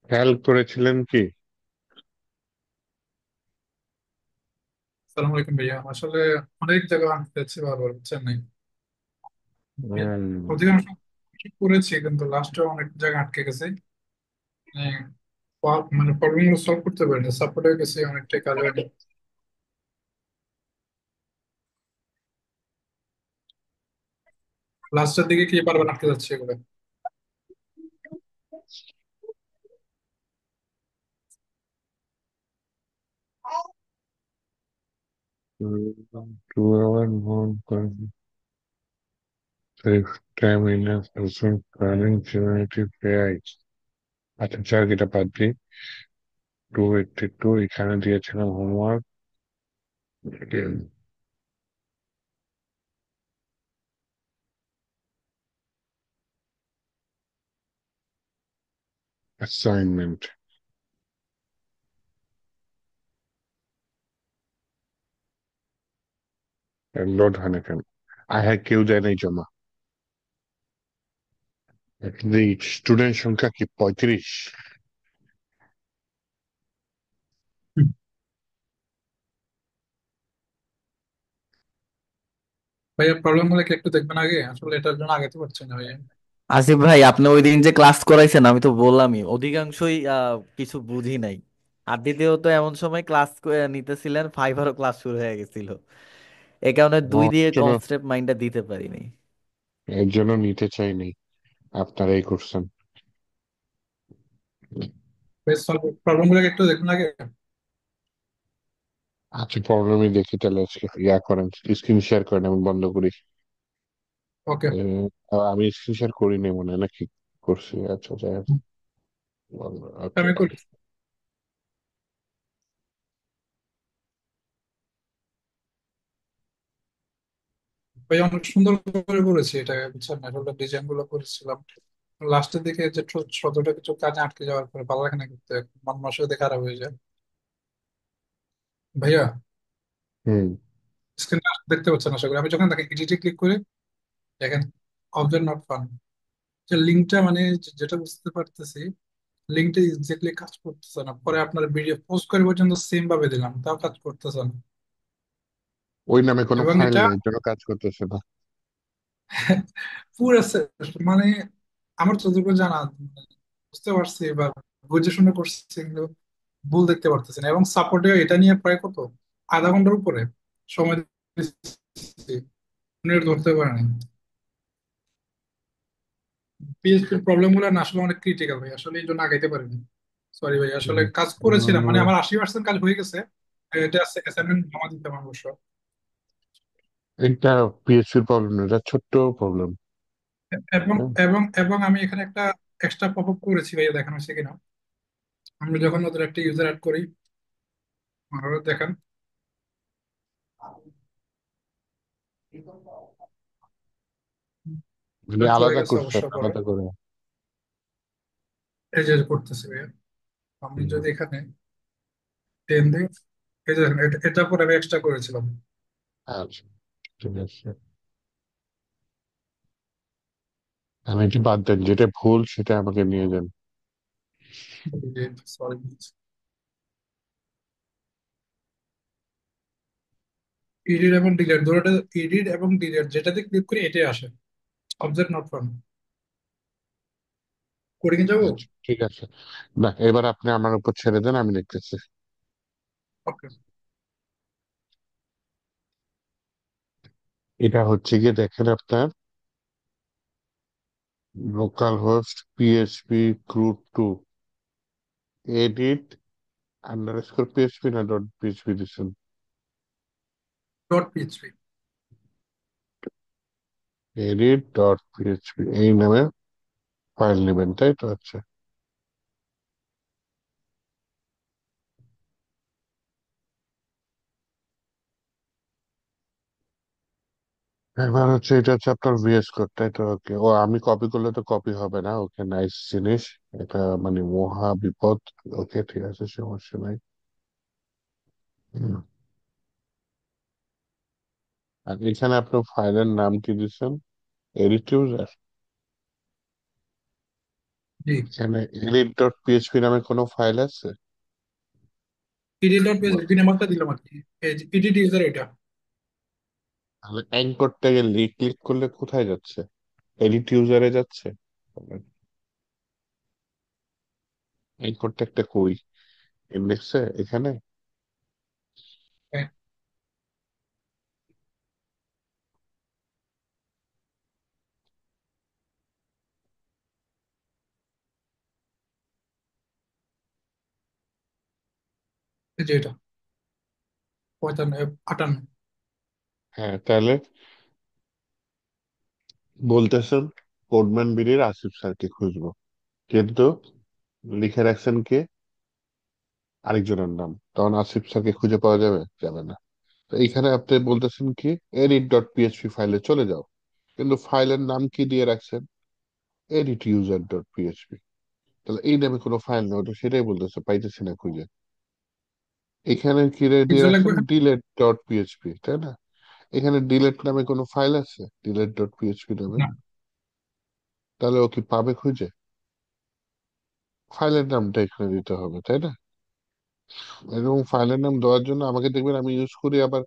খেয়াল করেছিলেন কি? সালাম আলাইকুম ভাইয়া। আসলে অনেক জায়গা আনতে যাচ্ছি বারবার, বুঝছেন নাই? অধিকাংশ ঠিক করেছি, কিন্তু লাস্টে অনেক জায়গা আটকে গেছে। মানে মানে প্রবলেম গুলো সলভ করতে পারিনি, সাপোর্ট হয়ে গেছে, অনেকটাই কাজ হয়নি। লাস্টের দিকে কি বারবার আটকে যাচ্ছে এগুলো। To our more time in a person planning generative AI. আচ্ছা, স্যার, এটা বাদ দিই। 282 এখানে দিয়েছিলাম হোমওয়ার্ক, অ্যাসাইনমেন্ট। লোড হয় না কেন? কেউ দেয় নাই জমা। স্টুডেন্ট সংখ্যা কি 35? হুম। ভাইয়া প্রবলেম হলে কি একটু দেখবেন আগে? আসলে এটার জন্য আগাতে পারছি না ভাইয়া। আসিফ ভাই, আপনি ওই দিন যে ক্লাস করাইছেন আমি তো বললামই অধিকাংশই কিছু বুঝি নাই। আর দ্বিতীয়ত এমন সময় ক্লাস নিতেছিলেন, ফাইবারও ক্লাস শুরু হয়ে গেছিল। এই কারণে দুই আমার দিয়ে জন্য কনসেপ্ট মাইন্ডটা দিতে পারিনি। এর জন্য নিতে চাইনি, আপনারাই করছেন। প্রবলেম গুলো একটু দেখবেন আগে। আচ্ছা, প্রবলেমই দেখি তাহলে। আজকে করেন, স্ক্রিন শেয়ার করেন, আমি বন্ধ করি। ওকে। আমি স্ক্রিন শেয়ার করিনি মনে হয়, নাকি করছি? আচ্ছা, যাই হোক। ওকে। আমি করি। ভাইয়া অনেক সুন্দর করে করেছি এটা, বুঝছেন না? আসলে ডিজাইন গুলো করেছিলাম, লাস্টের দিকে যে ছোটটা কিছু কাজে আটকে যাওয়ার পরে ভালো লাগে না করতে, মন মানসিকতা খারাপ হয়ে যায়। ভাইয়া হুম। স্ক্রিনটা দেখতে পাচ্ছেন আশা করি। আমি যখন তাকে এডিটে ক্লিক করি, দেখেন অবজেক্ট নট ফাউন্ড, যে লিঙ্কটা মানে যেটা বুঝতে পারতেছি, লিঙ্কটা এক্স্যাক্টলি কাজ করতেছে না। পরে আপনার ভিডিও পোস্ট করে পর্যন্ত সেম ভাবে দিলাম, তাও কাজ করতেছে না। ওই নামে কোনো এবং ফাইল এটা নেই, এর জন্য কাজ করতেছে না। পুরো মানে আমার যতটুকু জানা, মানে বুঝতে পারছি বা বুঝে শুনে করছি, কিন্তু ভুল দেখতে পারতেছি না। এবং সাপোর্টে এটা নিয়ে প্রায় কত, আধা ঘন্টার উপরে সময় দিচ্ছি, নেট ধরতে পারে না। পিএইচপির প্রবলেম গুলো না আসলে অনেক ক্রিটিক্যাল ভাই, আসলে এই জন্য আগাইতে পারিনি। সরি ভাই, আসলে কাজ করেছিলাম, মানে আমার 80% কাজ হয়ে গেছে। এটা অ্যাসাইনমেন্ট জমা দিতে আমার অবশ্য। এটা পিএইচপির প্রবলেম, এটা ছোট্ট প্রবলেম। এবং এবং আমি এখানে একটা এক্সট্রা পপ আপ করেছি ভাইয়া, দেখানো হয়েছে কিনা। আমরা যখন ওদের একটা ইউজার অ্যাড করি, আর দেখেন মানে চলে আলাদা গেছে করছে, অবশ্য পরে। আলাদা করে। এই যে করতেছি ভাইয়া, আমি হুম। যদি এখানে 10 দিই, এই যে দেখেন, এটা পরে আমি এক্সট্রা করেছিলাম। আচ্ছা, ঠিক আছে। আমি এটি বাদ দেন, যেটা ভুল সেটা আমাকে নিয়ে যান। সরি। এডিট এবং ডিলিট দুটোটা, এডিট এবং ডিলিট যেটাতে ক্লিক করি এটাই আসে, অবজেক্ট নট ফাউন্ড। কোডিং এ যাবো। আচ্ছা, ঠিক আছে। না, এবার আপনি আমার উপর ছেড়ে দেন, আমি দেখতেছি। ওকে। এটা হচ্ছে গিয়ে, দেখেন আপনার local host PHP crude 2 edit underscore PHP না ডট পিএইচপি দিচ্ছেন? Dot PHP. Edit dot PHP এই নামে ফাইল নেবেন, তাই তো? আচ্ছা, এবার হচ্ছে এটা হচ্ছে আপনার ভিএস কোড, তাই তো? ওকে, ও আমি কপি করলে তো কপি হবে না। ওকে, নাইস জিনিস। এটা মানে মহা বিপদ। ওকে, ঠিক আছে, সমস্যা নাই। হুম। আর এখানে আপনার ফাইলের নাম কি দিচ্ছেন? Edit user. জি। এখানে এডিট ডট পিএইচপি নামে কোনো ফাইল আছে? ইডি ডট পেজ বল। দুই নাম্বারটা দিলাম আর কি, ইডিট ইউজার এটা। তাহলে অ্যাঙ্কর ট্যাগে ক্লিক করলে কোথায় যাচ্ছে? এডিট ইউজারে যাচ্ছে? অ্যাঙ্কর ট্যাগটা কই? ইন্ডেক্সে এখানে? হ্যাঁ, এই যে এটা 58। হ্যাঁ, তাহলে বলতেছেন কোডম্যান বিডির আসিফ স্যারকে খুঁজবো, কিন্তু লিখে রাখছেন কে, আরেকজনের নাম, তখন আসিফ স্যারকে খুঁজে পাওয়া যাবে? যাবে না। তো এইখানে আপনি বলতেছেন কি, এডিট ডট পিএইচপি ফাইলে চলে যাও, কিন্তু ফাইলের নাম কি দিয়ে রাখছেন? Edit user dot PHP. তাহলে এই নামে কোনো ফাইল নেই, ওটা সেটাই বলতেছে, পাইতেছি না খুঁজে। এখানে কি দিয়ে ইউজার লাগবে রাখছেন? এখানে? ডিলেট ডট পিএইচপি, তাই না? এখানে ডিলেট নামে কোনো ফাইল আছে? ডিলেট ডট পিএইচপি নামে? না। তাহলে ও কি পাবে খুঁজে? ফাইলের নামটা এখানে দিতে হবে, তাই না? এবং ফাইলের নাম দেওয়ার জন্য আমাকে দেখবেন আমি ইউজ করি আবার,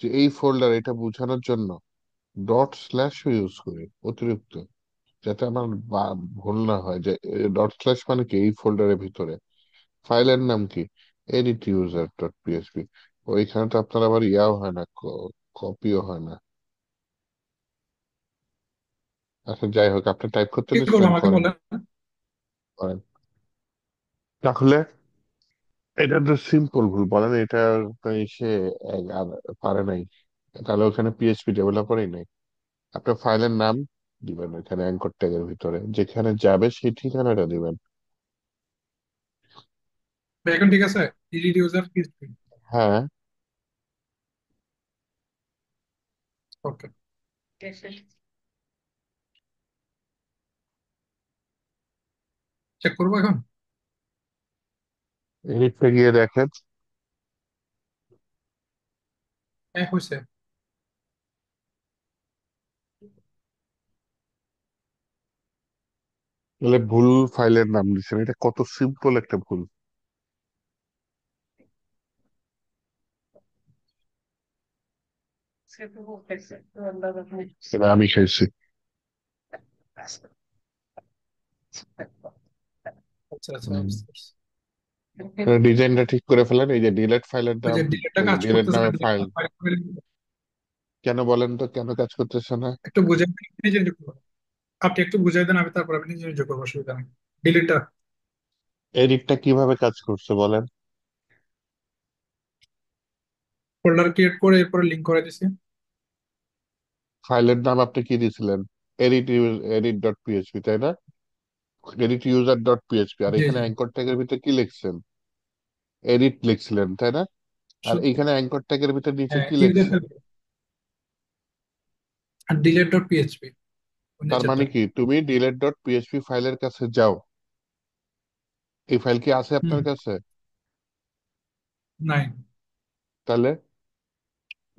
যে এই ফোল্ডার, এটা বোঝানোর জন্য ডট স্ল্যাশ ইউজ করি অতিরিক্ত, যাতে আমার ভুল না হয় যে ডট স্ল্যাশ মানে কি, এই ফোল্ডারের ভিতরে ফাইলের নাম কি, এডিট ইউজার ডট পিএইচপি। ওইখানে তো আপনার আবার ইয়াও হয় না, কপিও হয় না। আচ্ছা, যাই হোক, আপনি টাইপ করতে কি করবো নিছিলেন, আমাকে করেন। বলেন। করেন। তাহলে এটা তো সিম্পল ভুল, বলেন এটা সে আর পারে নাই, তাহলে ওখানে পিএইচপি ডেভেলপারই নাই। আপনার ফাইলের নাম দিবেন ওইখানে অ্যাঙ্কর ট্যাগের ভিতরে, যেখানে যাবে সেই ঠিকানাটা দিবেন। এখন ঠিক আছে, ইডিট ইউজার পিএইচপি। হ্যাঁ। ওকে, চেক করবো এখন। এডিটে গিয়ে দেখেন। হ্যাঁ, হয়েছে। তাহলে ভুল ফাইলের নাম দিচ্ছেন, এটা কত সিম্পল একটা ভুল। এটা আমি খাইছি। আচ্ছা আচ্ছা, বুঝতে পারছি। ডিজাইনটা ঠিক করে ফেলেন, এই যে ডিলেট ফাইলের ওই নাম, যে ডিলেটটা এই যে কাজ ডিলেট করতেছে না, নামে delete ফাইল। না, কেন বলেন তো, কেন কাজ করতেছে না? একটু বুঝে নিজে নিজে করবো। আপনি একটু বুঝাই দেন, আমি তারপর আমি নিজে নিজে করবো, অসুবিধা নেই। ডিলিটটা এডিটটা কিভাবে কাজ করছে বলেন? ফোল্ডার ক্রিয়েট করে এরপরে লিঙ্ক করে দিছি। ফাইলের নাম আপনি কি দিয়েছিলেন? এডিট এডিট ডট পিএইচপি, তাই না? এডিট ইউজার ডট পিএইচপি, আর জি এখানে জি। অ্যাঙ্কর ট্যাগের ভিতরে কি লিখছেন? এডিট লিখছিলেন, তাই না? আর সু- এইখানে অ্যাঙ্কর ট্যাগের ভিতরে নিচে হ্যাঁ, কি ইউজার লিখছেন? আর ডিলেট ডট পিএইচপি তার নিচেরটা। মানে কি, তুমি ডিলেট ডট পিএইচপি ফাইলের কাছে যাও, এই ফাইল কি আছে হুম। আপনার কাছে? নাই। তাহলে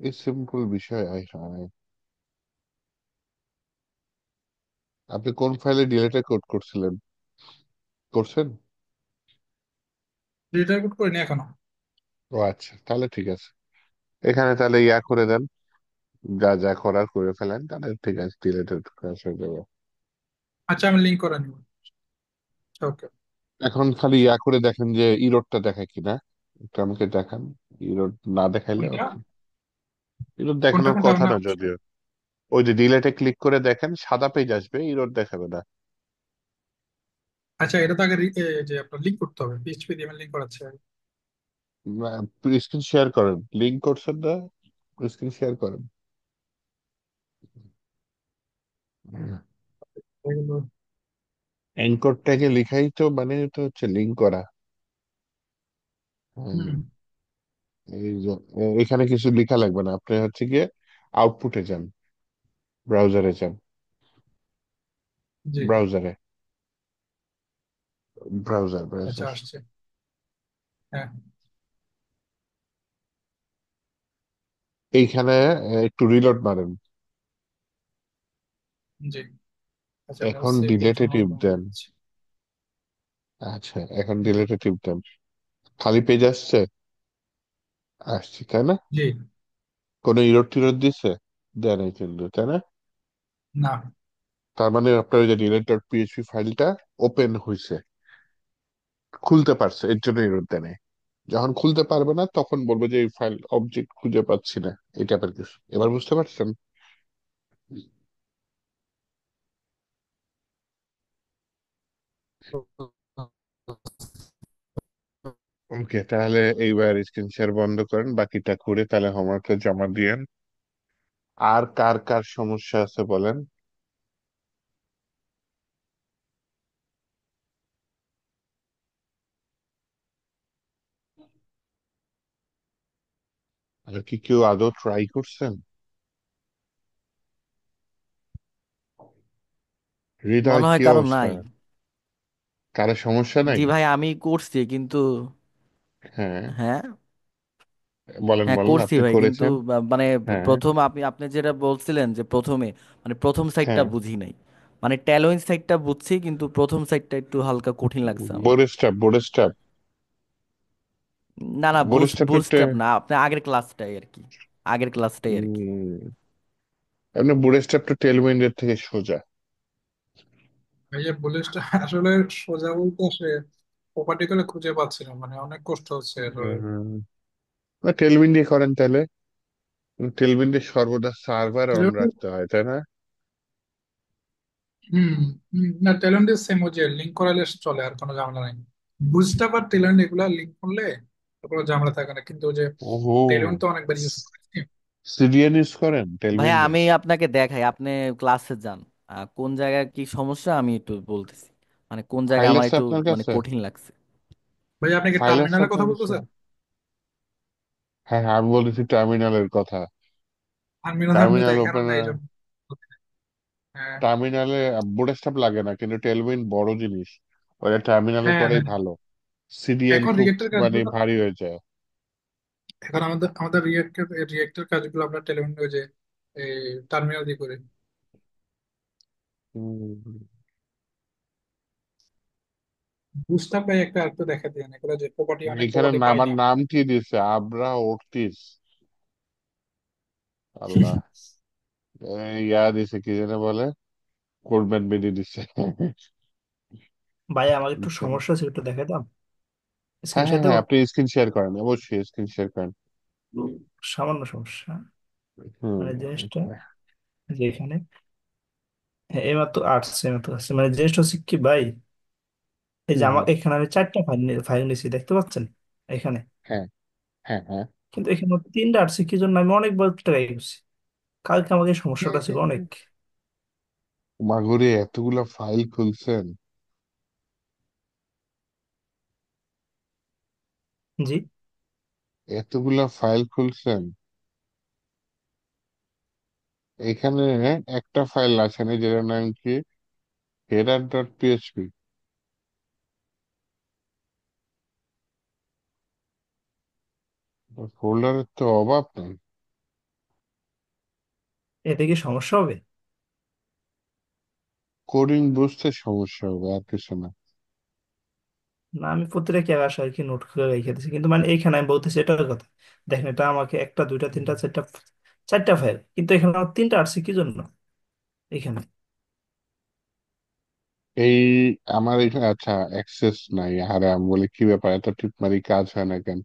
এই সিম্পল বিষয়, আয় হায়। আপনি কোন ফাইলে ডিলেটে কোড করছিলেন, করছেন? ডিলিট করিনি এখনো। ও আচ্ছা, তাহলে ঠিক আছে। এখানে তাহলে ইয়া করে দেন, যা যা করার করে ফেলেন, তাহলে ঠিক আছে, ডিলেটেড কাজ হয়ে যাবে। আচ্ছা, আমি লিঙ্ক করে নিব। ওকে। এখন খালি ইয়া করে দেখেন যে ইরোডটা দেখায় কিনা, একটু আমাকে দেখান। ইরোড না দেখাইলে কোনটা ইরোড কোনটা দেখানোর কোনটা কথা না। না যদিও। ওই যে ডিলেটে ক্লিক করে দেখেন, সাদা পেজ আসবে, ইরোড দেখাবে না। আচ্ছা, এটা তো আগে যে আপনার লিঙ্ক করতে হবে, পিএইচপি দিয়ে লিঙ্ক করাচ্ছে আগে। স্ক্রিন শেয়ার করেন, লিঙ্ক করছেন না, স্ক্রিন শেয়ার করেন। এগুলো। অ্যাঙ্কর ট্যাগে লিখাই তো মানে তো হচ্ছে লিঙ্ক করা। হুম, হুম। এই যে এখানে কিছু লেখা লাগবে না, আপনি হচ্ছে গিয়ে আউটপুটে যান, ব্রাউজারে যান, জি। ব্রাউজারে, ব্রাউজার আচ্ছা, ব্রাউজার আসছে। হ্যাঁ। এইখানে একটু রিলোড মারেন। জি। আচ্ছা, আমি এখন সেভ করার ডিলেটে জন্য টিপ দেন। দিচ্ছি। আচ্ছা, এখন ডিলেটে টিপতেন, খালি পেজ আসছে? আসছে তাই না? জি। কোনো ইরর টিরর দিছে? দেয় নাই কিন্তু, তাই না? না। তার মানে আপনার ওই যে ডিলেট ডট পিএইচপি ফাইলটা ওপেন হয়েছে, খুলতে পারছে, এর জন্য ইরর দেয় নাই। যখন খুলতে পারবে না তখন বলবে যে এই ফাইল অবজেক্ট খুঁজে পাচ্ছি না, এই টাইপের কিছু। এবার বুঝতে পারছেন? ওকে, তাহলে এইবার স্ক্রিন শেয়ার বন্ধ করেন, বাকিটা করে তাহলে হোমওয়ার্কটা জমা দিয়েন। আর কার কার সমস্যা আছে বলেন। আর কি কেউ আদৌ ট্রাই করছেন? হৃদয়, মনে হয় কি কারো অবস্থা? নাই। কারো সমস্যা নাই? জি ভাই, আমি করছি কিন্তু। হ্যাঁ, হ্যাঁ। বলেন হ্যাঁ বলেন, করছি আপনি ভাই, কিন্তু করেছেন। মানে হ্যাঁ, প্রথম আপনি আপনি যেটা বলছিলেন যে প্রথমে, মানে প্রথম সাইডটা হ্যাঁ। বুঝি নাই। মানে ট্যালোইন সাইডটা বুঝছি, কিন্তু প্রথম সাইডটা একটু হালকা কঠিন লাগছে আমার। Board step. না না, বোর্ড স্টাপটা বুটস্ট্র্যাপ না, আপনি আগের ক্লাসটাই আর কি, আগের ক্লাসটাই আর কি। আপনি বোর্ড স্টাপটা টেলউইন্ডের থেকে সোজা। এই যে বুলেটটা আসলে সোজা বলতে সে প্রপার্টি করে খুঁজে পাচ্ছিলাম, মানে অনেক কষ্ট হচ্ছে আসলে। টেলউইন্ড দিয়ে করেন তাহলে। টেলউইন্ডে সর্বদা সার্ভার অন রাখতে হয়, তাই না? হম। না, ট্যালেন্ট সেম, ওই যে লিঙ্ক করালে চলে, আর কোনো ঝামেলা নাই। বুস্টআপ আর ট্যালেন্ট এগুলা লিঙ্ক করলে কোনো ঝামেলা থাকে না, কিন্তু ওই যে ওহো, ট্যালেন্ট তো অনেকবার ইউজ করেছি। সিডিএন ইউজ করেন ভাইয়া টেলউইন্ডে? আমি আপনাকে দেখাই, আপনি ক্লাসে যান। কোন জায়গায় কি সমস্যা আমি একটু বলতেছি, মানে কোন জায়গায় ফাইল আমার আছে একটু আপনার মানে কাছে? কঠিন লাগছে। ভাই আপনি কি ফাইল আছে টার্মিনালের আপনার কথা কাছে? বলতেছেন? হ্যাঁ, হ্যাঁ, আমি বলেছি টার্মিনালের কথা। টার্মিনালে আপনি টার্মিনাল দেখেন ওপেন। না, এই জন্য। হ্যাঁ। টার্মিনালে বুটস্ট্র্যাপ লাগে না, কিন্তু টেলউইন বড় জিনিস, ওটা টার্মিনালে হ্যাঁ করাই হ্যাঁ। ভালো। সিডিএন এখন খুব রিয়েক্টের মানে কাজগুলো, ভারী হয়ে যায়। এখন আমাদের আমাদের রিয়েক্টের কাজগুলো আমরা টেলিফোন ওই যে টার্মিনাল দিয়ে করি। হুম। বুস্টআপ ভাই একটা একটু দেখা দিয়ে এগুলো যে প্রপার্টি, অনেক এখানে প্রপার্টি পাই আমার না। নাম কি দিছে, আবরা ওর্তিস। আল্লাহ। ইয়া দিছে, কি যেন বলে, কোডম্যান বেদি দিছে। ভাই আমার একটু বুঝছেন? সমস্যা আছে, একটু দেখে দাও, হ্যাঁ, স্ক্রিনশট হ্যাঁ, হ্যাঁ, দেবো। আপনি স্ক্রিন শেয়ার করেন, অবশ্যই স্ক্রিন শেয়ার করেন। সামান্য সমস্যা, হুম। মানে জিনিসটা যে এখানে, হ্যাঁ এইমাত্র আসছে, এইমাত্র আসছে, মানে জিনিসটা হচ্ছে কি ভাই, এই যে হুম, আমার হুম। এখানে আমি চারটা ফাইল ফাইল নিয়েছি, দেখতে পাচ্ছেন এখানে, হ্যাঁ, হ্যাঁ, হ্যাঁ। কিন্তু এখানে তিনটা আসছে কি জন্য, আমি অনেকবার ট্রাই করছি, কালকে আমাকে এই সমস্যাটা ছিল অনেক। মাগুরে এতগুলা ফাইল খুলছেন? জি। এতগুলা ফাইল খুলছেন? এখানে একটা ফাইল আছে না, যেটার নাম কি, হেডার ডট পিএইচপি। ফোল্ডারের তো অভাব নেই। এতে কি সমস্যা হবে? কোডিং বুঝতে সমস্যা হবে, আর কিছু না। না আমি প্রতিটা কি আসা আর কি নোট করে রেখে দিচ্ছি, কিন্তু মানে এইখানে আমি বলতেছি এটার কথা, দেখেন এটা আমাকে একটা দুইটা তিনটা চারটা, চারটা ফাইল, কিন্তু এখানে আমার তিনটা আসছে কি জন্য এখানে। এই আমার এখানে আচ্ছা অ্যাক্সেস নাই, আরে আমি বলি কি ব্যাপার, এত টিপ মারি কাজ হয় না কেন?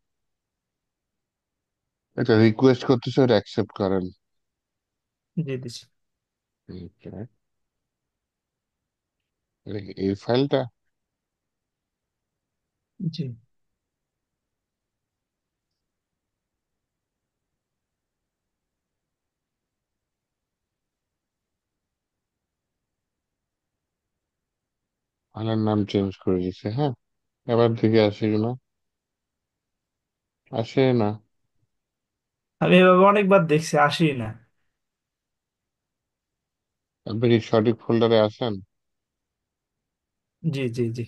এটা রিকোয়েস্ট করতেছে, ওটা অ্যাকসেপ্ট করেন। দিয়ে দিচ্ছি। Okay. এই ফাইলটা জি। ফাইলের নাম চেঞ্জ করে দিছে, হ্যাঁ। এবার দিকে আসে কিনা, আসে না। আমি এভাবে অনেকবার দেখছি, আসি না। আপনি কি সঠিক ফোল্ডারে আছেন? জি জি জি।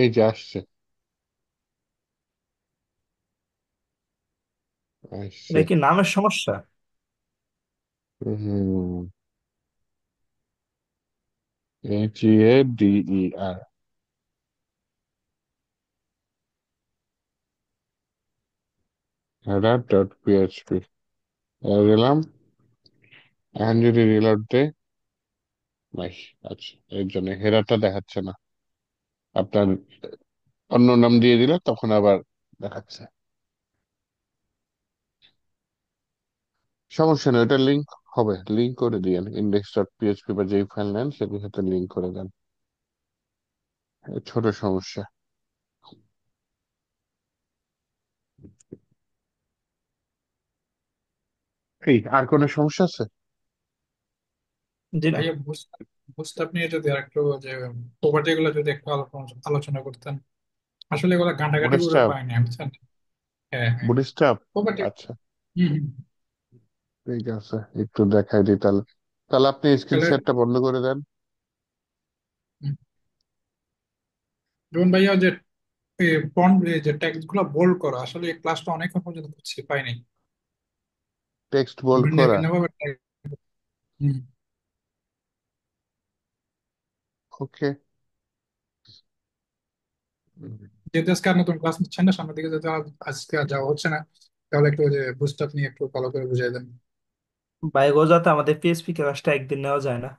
এই যে আসছে, আসছে। এটা কি নামের সমস্যা? হম, HEADER, header ডট পিএইচপি গেলাম। এখন যদি রিলোড দেই, নাই। আচ্ছা, এর জন্য হেডারটা দেখাচ্ছে না। আপনার অন্য নাম দিয়ে দিলে তখন আবার দেখাচ্ছে। সমস্যা নেই, ওটা লিঙ্ক হবে, লিঙ্ক করে দিয়েন ইন্ডেক্স ডট পিএইচপি বা যেই ফাইল নেন সেটির সাথে লিঙ্ক করে দেন। এই ছোট সমস্যা। এই আর কোনো সমস্যা আছে? জি না। ভাইয়া বুস্ট বুস্ট নিয়ে যদি আরেকটু যে প্রপার্টি গুলো যদি একটু আলোচনা করতেন। আসলে এগুলো ঘাটাঘাটি করে বুটস্ট্র্যাপ, পাইনি, বুঝছেন? হ্যাঁ, হ্যাঁ। বুটস্ট্র্যাপ। প্রপার্টি। আচ্ছা, হম, হম। ঠিক আছে, একটু দেখাই দিই তাহলে। তাহলে আপনি স্ক্রিন তাহলে শেয়ারটা বন্ধ করে দেন। হুম, যেমন ভাইয়া যে ফন্ট যে টেক্সট গুলো বোল্ড করা, আসলে এই ক্লাসটা অনেকক্ষণ পর্যন্ত করছি পাইনি। টেক্সট বোল্ড ভিন্ন করা। ভিন্ন ভাবে হুম। ওকে। যেহেতু আজকে আর নতুন ক্লাস নিচ্ছেন না, সামনের দিকে যেহেতু আজকে আর যাওয়া হচ্ছে না, তাহলে একটু ওই যে বুস্ট নিয়ে একটু ভালো করে বুঝিয়ে দেন। ভাই যাতে আমাদের পিএসপি ক্লাসটা একদিন নেওয়া যায় না?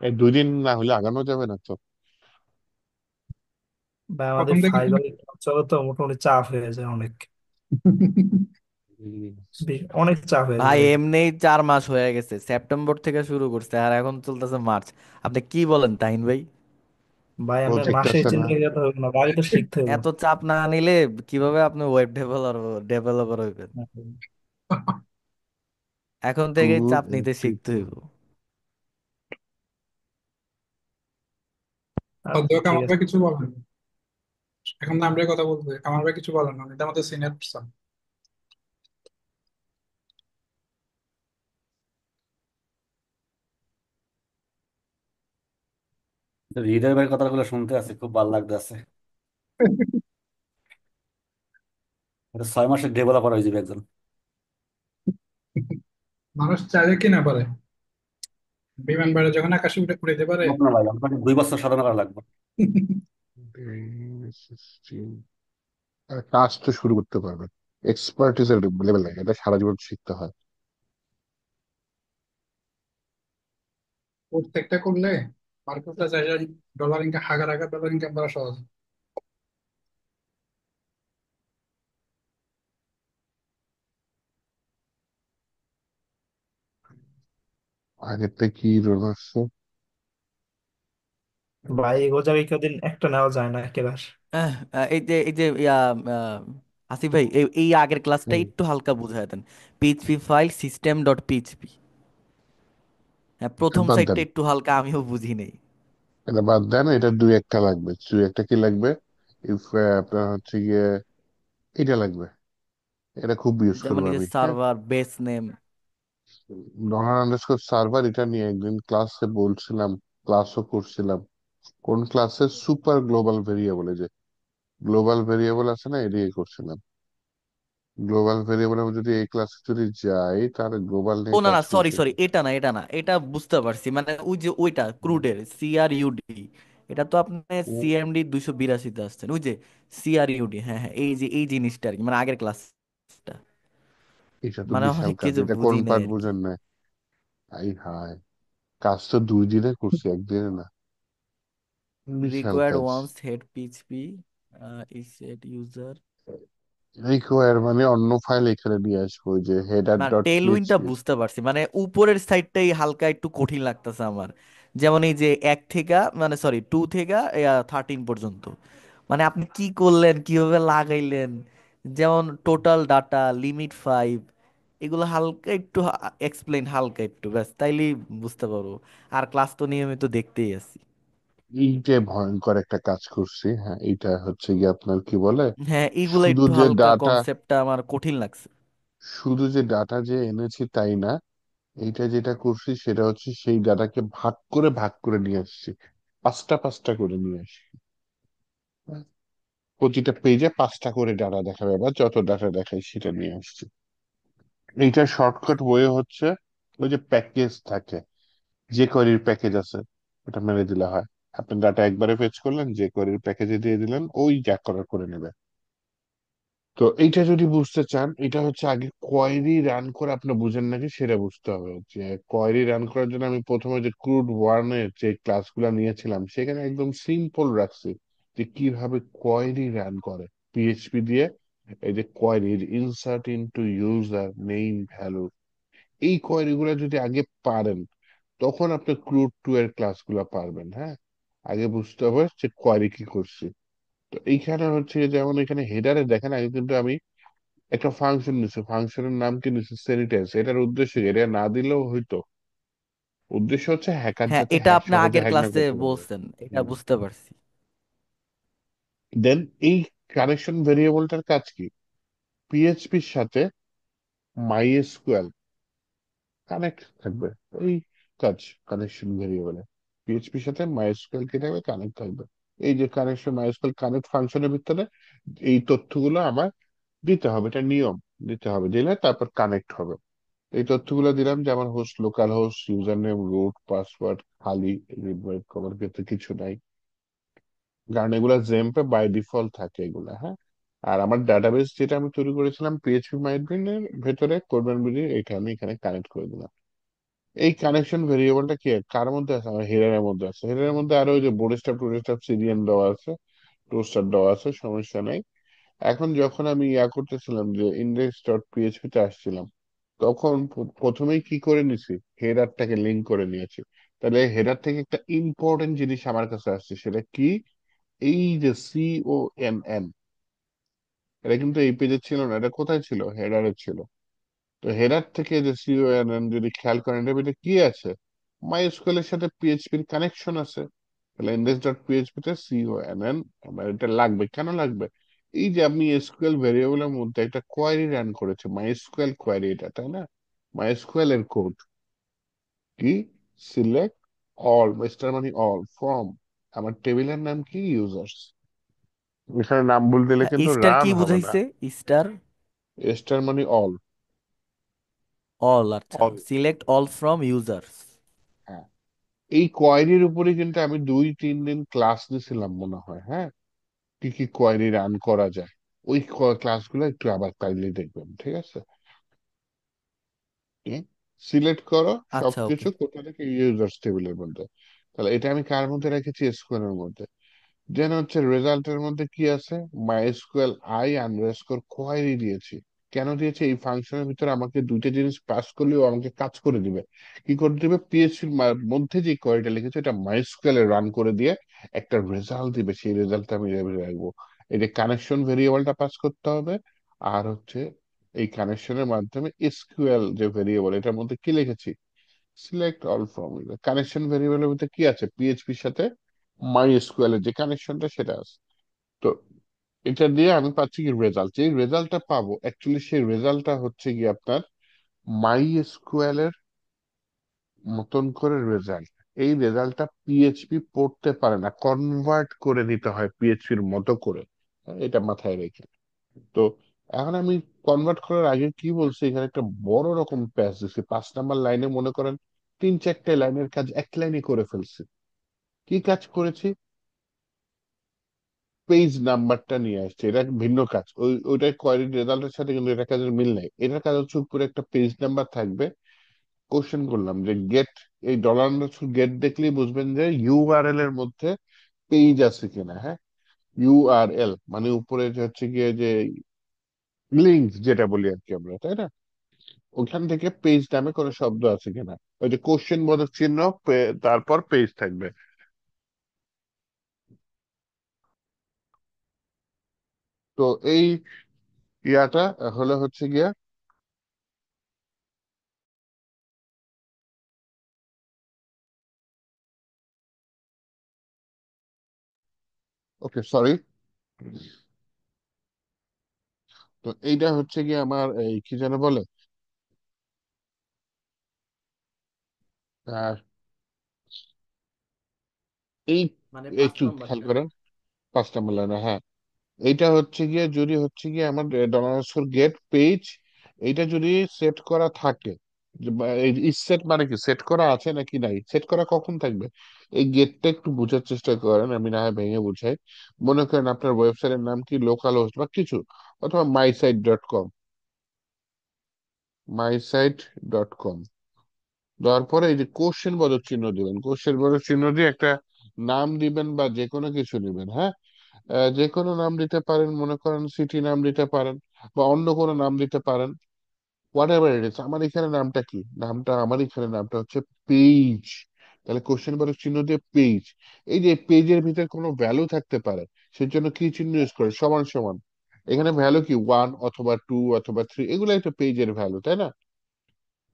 এই 2 দিন না হলে আগানো যাবে না তো। ভাই আমাদের প্রথম থেকে ফাইবার চলো তো মোটামুটি চাপ হয়ে যায় অনেক। হুম। অনেক চাপ হয়ে যায় ভাই ভাই। এমনি 4 মাস হয়ে গেছে, সেপ্টেম্বর থেকে শুরু করছে আর এখন চলতেছে মার্চ। আপনি কি বলেন তাহিন ভাই? ভাই ও আমি মাসের দেখতেছে না। চিন্তা করতে হবে না, আগে তো শিখতে হবে। এত চাপ না নিলে কিভাবে আপনি ওয়েব ডেভেলপার ডেভেলপার হইবেন? এখন থেকেই চাপ নিতে শিখতে 2 হইব। আচ্ছা অধ্যক্ষ ঠিক আমার আছে। ভাই কিছু বলেন। এখন তো আমরা কথা বলতে আমার ভাই কিছু বলেন না, এটা আমাদের সিনিয়র পার্সন। হৃদয় ভাইয়ের কথাগুলো শুনতে আছে, খুব ভালো লাগতেছে। এটা 6 মাসের ডেভেলপার হয়ে যাবে একজন। মানুষ চাইলে কি না পারে, বিমান বাড়ে যখন আকাশে উঠে উড়াইতে পারে। আপনার ভাই আপনাকে 2 বছর সাধনা করা লাগবে। কাজ তো শুরু করতে পারবেন। এক্সপার্টিস এর লেভেল লাগে, এটা সারা জীবন শিখতে হয়। প্রত্যেকটা করলে মার্কেটটা চাইলে ডলার ইনকাম, হাজার হাজার ডলার ইনকাম করা সহজ। আগের থেকে কি রোল আসছে? ভাই এগো জায়গায় কদিন একটা নেওয়া যায় না ক্লাস? এই যে আসিফ ভাই, এই আগের ক্লাসটা হুম, একটু হালকা বুঝায় দেন। PHP file system dot PHP. হ্যাঁ, এটা প্রথম বাদ সাইডটা দেন, একটু হালকা আমিও বুঝি নেই। এটা বাদ দেন, এটা দুই একটা লাগবে, দুই একটা কি লাগবে? ইফ আপনার হচ্ছে গিয়ে এটা লাগবে, এটা খুব ইউজ যেমন করবো এই যে আমি, হ্যাঁ। Server base name. Dollar underscore server, এটা নিয়ে একদিন ক্লাসে বলছিলাম, ক্লাসও করছিলাম। কোন ক্লাসে? সুপার গ্লোবাল ভেরিয়েবল, এই যে গ্লোবাল ভেরিয়েবল আছে না, এদিকে করছিলাম। গ্লোবাল ভেরিয়েবল আমি যদি এই ক্লাসে যদি যাই, তাহলে গ্লোবাল ও নিয়ে না কাজ না, সরি করছি। সরি, এটা না এটা না, এটা বুঝতে পারছি, মানে ওই যে ওইটা ক্রুডের সিআরইউডি। এটা তো আপনি ও, সিএমডি 282-তে আসছেন, ওই যে সিআরইউডি। হ্যাঁ হ্যাঁ, এই যে এই জিনিসটা আর কি, মানে আগের ক্লাসটা। এটা তো মানে বিশাল অনেক কাজ, কিছু এটা কোন বুঝি নাই পার্ট আর কি। বুঝেন না? আই হায়, কাজ তো 2 দিনে করছি, একদিনে না। বিশাল রিকোয়ার্ড কাজ। Once head PHP is set user. Require মানে অন্য ফাইল এখানে নিয়ে আসবো, ওই যে হেডার না, ডট টেলউইনটা পিএইচপি। বুঝতে পারছি, মানে উপরের সাইডটাই হালকা একটু কঠিন লাগতেছে আমার। যেমন এই যে 1 থেকে, মানে সরি 2 থেকে 13 পর্যন্ত। মানে আপনি কি করলেন, কিভাবে লাগাইলেন? যেমন টোটাল ডাটা, লিমিট 5, এগুলো হালকা একটু এক্সপ্লেন, হালকা একটু ব্যাস, তাইলেই বুঝতে পারবো। আর ক্লাস তো নিয়মিত দেখতেই আছি। এই যে ভয়ঙ্কর একটা কাজ করছি, হ্যাঁ, এইটা হচ্ছে গিয়ে আপনার কি বলে, হ্যাঁ, এইগুলো শুধু একটু যে হালকা ডাটা, কনসেপ্টটা আমার কঠিন লাগছে। শুধু যে ডাটা যে এনেছি তাই না, এইটা যেটা করছি সেটা হচ্ছে সেই ডাটাকে ভাগ করে ভাগ করে নিয়ে আসছি। পাঁচটা পাঁচটা করে নিয়ে আসি। হ্যাঁ? প্রতিটা পেজে পাঁচটা করে ডাটা দেখাবে, বা যত ডাটা দেখাই সেটা নিয়ে আসছি। এইটার শর্টকাট ওয়ে হচ্ছে, ওই যে প্যাকেজ থাকে, যে কোয়েরির প্যাকেজ আছে ওটা মেরে দিলে হয়। আপনি ডাটা একবারে ফেচ করলেন, যে কোয়েরির প্যাকেজে দিয়ে দিলেন, ওই যা করার করে নেবে। তো এইটা যদি বুঝতে চান, এটা হচ্ছে আগে কোয়েরি রান করে আপনি বুঝেন নাকি সেটা বুঝতে হবে। যে কোয়েরি রান করার জন্য আমি প্রথমে যে ক্রুড ওয়ার্নের যে ক্লাসগুলো নিয়েছিলাম সেখানে একদম সিম্পল রাখছি, যে কিভাবে কোয়েরি রান করে পিএইচপি দিয়ে। এই যে query insert into user name value, এই কোয়েরি গুলো যদি আগে পারেন, তখন আপনি ক্রুড টু এর ক্লাসগুলো পারবেন। হ্যাঁ, আগে বুঝতে হবে যে কোয়েরি কি করছি। তো এইখানে হচ্ছে যেমন এখানে হেডারে দেখেন, আগে কিন্তু আমি একটা ফাংশন নিচ্ছে, ফাংশনের নাম কি নিচ্ছে, স্যানিটাইজ। এটার উদ্দেশ্য কি? এটা না দিলেও হইতো, উদ্দেশ্য হচ্ছে হ্যাকার হ্যাঁ, যাতে এটা আপনি সহজে আগের হ্যাক না ক্লাসে করতে পারে। বলছেন, এটা বুঝতে পারছি। দেন এই কানেকশন ভেরিয়েবলটার কাজ কি? পিএইচপির সাথে মাইএসকিউএল কানেক্ট থাকবে, এই কাজ কানেকশন ভেরিয়েবলে। পিএইচপির সাথে মাইএসকিউএল কি থাকবে? কানেক্ট থাকবে। এই যে কানেকশন মাইএসকিউএল কানেক্ট ফাংশনের ভিতরে এই তথ্যগুলো আমার দিতে হবে, এটা নিয়ম। দিতে হবে, দিলে তারপর কানেক্ট হবে। এই তথ্যগুলো দিলাম যে আমার host local host, username, root, password খালি, রিড কভার ক্ষেত্রে কিছু নাই, কারণ এগুলা জেম্পে বাই ডিফল্ট থাকে এগুলা। হ্যাঁ, আর আমার ডাটাবেস যেটা আমি তৈরি করেছিলাম পিএইচপি মাইড্রিনের ভেতরে কোরবান বিডি, এটা আমি এখানে কানেক্ট করে দিলাম। এই কানেকশন ভেরিয়েবলটা কি কার মধ্যে আছে? আমার হেডারের মধ্যে আছে। হেডারের মধ্যে আরো ওই যে বোর্ড স্টাফ টোর স্টাফ সিরিয়ান দেওয়া আছে, টোস্টার দেওয়া আছে, সমস্যা নাই। এখন যখন আমি করতেছিলাম যে ইন্ডেক্স ডট পিএইচপি তে আসছিলাম, তখন প্রথমেই কি করে নিছি, হেডারটাকে লিঙ্ক করে নিয়েছি। তাহলে হেডার থেকে একটা ইম্পর্টেন্ট জিনিস আমার কাছে আসছে, সেটা কি? এই যে CONN, এটা কিন্তু এই পেজে ছিল না, এটা কোথায় ছিল? হেডারে ছিল। তো হেডার থেকে যে CONN যদি খেয়াল করেন, এটা এটা কি আছে? মাই এর সাথে পিএইচপির কানেকশন আছে। তাহলে ইন্ডেক্স ডট পিএইচপি তে CONN আমার এটা লাগবে। কেন লাগবে? এই যে আপনি এসকিউএল ভেরিয়েবলের মধ্যে একটা কোয়েরি রান করেছে, মাইস্কুয়েল কোয়েরি, এটা তাই না? মাইস্কুয়েল এর কোড কি? সিলেক্ট অল, স্টার মানে অল, ফ্রম, আমার টেবিলের নাম কি? ইউজার্স। এখানে নাম ভুল দিলে হ্যাঁ, কিন্তু স্টার রান কি হবে না। বুঝাইছে? স্টার স্টার মানে অল। অল, আচ্ছা, all, select all from users. হ্যাঁ। এই কোয়েরির উপরে কিন্তু আমি 2-3 দিন ক্লাস নিছিলাম মনে হয়। হ্যাঁ, কি কি কোয়েরি রান করা যায়, ওই ক্লাসগুলো একটু আবার কাইন্ডলি দেখবেন, ঠিক আছে? সিলেক্ট করো আচ্ছা, ওকে। সবকিছু কোথা থেকে? ইউজার্স টেবিলের মধ্যে। তাহলে এটা আমি কার মধ্যে রেখেছি? এসকিউএল এর মধ্যে। দেন হচ্ছে রেজাল্টের মধ্যে কি আছে? মাইস্কুয়েল আই আন্ডারস্কোর কোয়েরি দিয়েছি। কেন দিয়েছি? এই ফাংশনের ভিতরে আমাকে দুইটা জিনিস পাস করলেও আমাকে কাজ করে দিবে। কি করে দিবে? পিএইচপির মধ্যে যে কোয়েরিটা লিখেছে এটা মাইস্কুয়েল এ রান করে দিয়ে একটা রেজাল্ট দিবে, সেই রেজাল্টটা আমি রাখবো। এই যে কানেকশন ভেরিয়েবলটা পাস করতে হবে, আর হচ্ছে এই কানেকশনের মাধ্যমে এসকিউএল যে ভেরিয়েবল, এটার মধ্যে কি লিখেছি? Select all from. কানেকশন ভেরিয়েবলের মধ্যে কি আছে? পিএইচপির সাথে মাই এসকিউএল এর যে কানেকশনটা সেটা আছে। তো এটা দিয়ে আমি পাচ্ছি কি রেজাল্ট। যে রেজাল্টটা পাবো অ্যাকচুয়ালি, সেই রেজাল্টটা হচ্ছে কি আপনার মাই এসকিউএল এর মতন করে রেজাল্ট। এই রেজাল্টটা পিএইচপি পড়তে পারে না, কনভার্ট করে নিতে হয় পিএইচপির মতো করে। হ্যাঁ, এটা মাথায় রেখে। তো এখন আমি কনভার্ট করার আগে কি বলছি, এখানে একটা বড় রকম প্যাচ দিচ্ছি। 5 নাম্বার লাইনে মনে করেন 3-4টে লাইনের কাজ এক লাইনে করে ফেলছি। কি কাজ করেছি? পেজ নাম্বারটা নিয়ে আসছে, এটা ভিন্ন কাজ। ওইটার কোয়ারি রেজাল্টের সাথে কিন্তু এটা কাজের মিল নাই। এটার কাজ হচ্ছে উপরে একটা পেজ নাম্বার থাকবে। কোশ্চেন করলাম যে গেট, এই $গেট দেখলেই বুঝবেন যে ইউআরএল এর মধ্যে পেজ আছে কিনা। হ্যাঁ, ইউআরএল মানে উপরে যে হচ্ছে গিয়ে যে লিঙ্ক যেটা বলি আর কি আমরা, তাই না? ওখান থেকে পেজ নামে কোনো শব্দ আছে কিনা। ওই যে কোশ্চেন বোধক চিহ্ন, তারপর পেজ থাকবে। তো এই ইয়াটা হলে হচ্ছে গিয়া, ওকে সরি। তো এইটা হচ্ছে গিয়ে আমার এই কি যেন বলে, এই মানে 5 নম্বর খেয়াল না? করেন, 5 নম্বর লাইনে, হ্যাঁ। এইটা হচ্ছে গিয়ে যদি হচ্ছে গিয়ে আমার ডলার গেট পেজ, এইটা যদি সেট করা থাকে, সেট মানে কি, সেট করা আছে নাকি নাই, সেট করা কখন থাকবে, এই গেটটা একটু বোঝার চেষ্টা করেন, আমি না হয় ভেঙে বুঝাই। মনে করেন আপনার ওয়েবসাইটের নাম কি লোকাল হোস্ট বা কিছু, অথবা মাইসাইট.কম, মাইসাইট.কম, দেওয়ার পরে এই যে কোশ্চেন বোধক চিহ্ন দিবেন, কোশ্চেন বোধক চিহ্ন দিয়ে একটা নাম দিবেন বা যে কোনো কিছু দিবেন, হ্যাঁ। যে কোনো নাম দিতে পারেন, মনে করেন সিটি নাম দিতে পারেন, বা অন্য কোনো নাম দিতে পারেন, হোয়াট এভার ইট ইজ। আমার এখানে নামটা কি, নামটা আমার এখানে নামটা হচ্ছে পেজ। তাহলে কোশ্চেন বোধক চিহ্ন দিয়ে পেজ। এই যে পেজের ভিতরে কোনো ভ্যালু থাকতে পারে, সেজন্য কি চিহ্ন ইউজ করে, সমান সমান। এখানে ভ্যালু কি, 1 অথবা 2 অথবা 3, এগুলাই তো পেজের ভ্যালু, তাই না?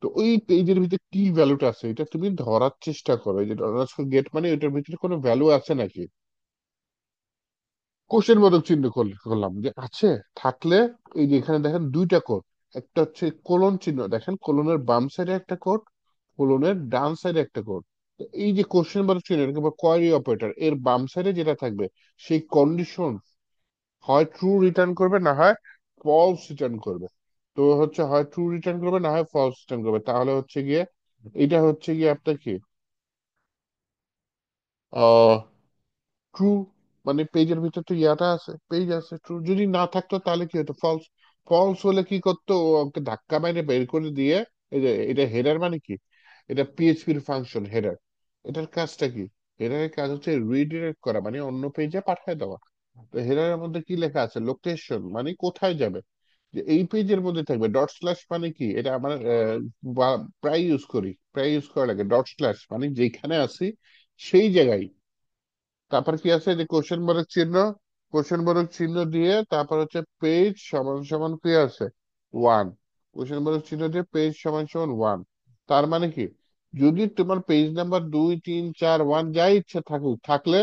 তো ওই পেজের ভিতরে কি ভ্যালুটা আছে এটা তুমি ধরার চেষ্টা করো, এই যে ডলার গেট মানে ওইটার ভিতরে কোনো ভ্যালু আছে নাকি। কোশ্চেন বোধক চিহ্ন করলাম যে আছে, থাকলে এই যে এখানে দেখেন দুইটা কোড, একটা হচ্ছে কোলন চিহ্ন, দেখেন কোলনের বাম সাইডে একটা কোড, কোলনের ডান সাইডে একটা কোড। তো এই যে কোশ্চেন বোধক চিহ্ন, এটাকে কোয়ারি অপারেটর, এর বাম সাইডে যেটা থাকবে, সেই কন্ডিশন হয় ট্রু রিটার্ন করবে, না হয় ফলস রিটার্ন করবে। তো হচ্ছে হয় ট্রু রিটার্ন করবে, না হয় ফলস রিটার্ন করবে। তাহলে হচ্ছে গিয়ে এটা হচ্ছে গিয়ে আপনার কি, ট্রু, মানে পেজের ভিতর তো ইয়াটা আছে, পেজ আছে, ট্রু। যদি না থাকতো তাহলে কি হতো, ফলস। ফলস হলে কি করতো, ও ওকে ধাক্কা মাইরে বের করে দিয়ে, এই যে এটা হেডার মানে কি, এটা পিএইচপির ফাংশন হেডার। এটার কাজটা কি, হেডারের কাজ হচ্ছে রিডিরেক্ট করা, মানে অন্য পেজে পাঠিয়ে দেওয়া। তো হেডারের মধ্যে কি লেখা আছে, লোকেশন মানে কোথায় যাবে, যে এই পেজের মধ্যে থাকবে। ডট স্ল্যাশ মানে কি, এটা আমার প্রায় ইউজ করি, প্রায় ইউজ করা লাগে। ডট স্ল্যাশ মানে যেখানে আছি সেই জায়গায়। তারপর কি আছে, যে কোশ্চেন মার্ক চিহ্ন, কোশ্চেন মার্ক চিহ্ন দিয়ে তারপর হচ্ছে পেজ সমান সমান কি আছে, 1। কোশ্চেন মার্ক চিহ্ন দিয়ে পেজ সমান সমান 1। তার মানে কি, যদি তোমার পেজ নাম্বার 2 3 4 1 যাই ইচ্ছে থাকুক, থাকলে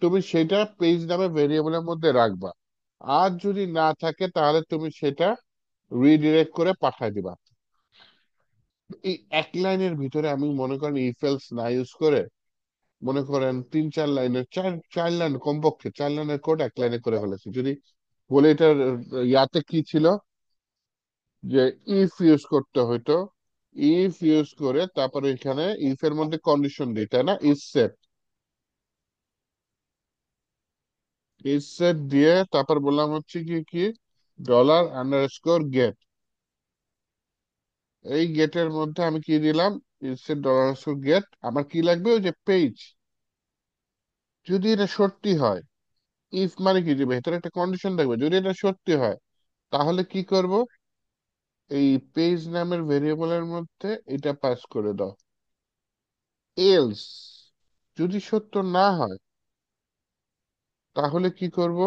তুমি সেটা পেজ নামে ভেরিয়েবলের মধ্যে রাখবা। আর যদি না থাকে তাহলে তুমি সেটা রিডিরেক্ট করে পাঠাই দিবা। এই এক লাইনের ভিতরে আমি মনে করেন ইফ এলস না ইউজ করে, মনে করেন 3 4 লাইনের, চার চার লাইন, কমপক্ষে 4 লাইনের কোড এক লাইনে করে ফেলেছি। যদি বলে এটার ইয়াতে কি ছিল, যে ইফ ইউজ করতে হইতো, ইফ ইউজ করে তারপর এখানে ইফ এর মধ্যে কন্ডিশন দিই, তাই না, ইজ সেট, ইজ সেট দিয়ে তারপর বললাম হচ্ছে কি কি, $_গেট। এই গেটের মধ্যে আমি কি দিলাম, ইজ সেট $_গেট। আমার কি লাগবে, ওই যে পেজ। যদি এটা সত্যি হয়, ইফ মানে কি, যে ভেতরে একটা কন্ডিশন থাকবে, যদি এটা সত্যি হয়, তাহলে কি করব, এই পেজ নামের ভেরিয়েবলের মধ্যে এটা পাস করে দাও। এলস যদি সত্য না হয়, তাহলে কি করব,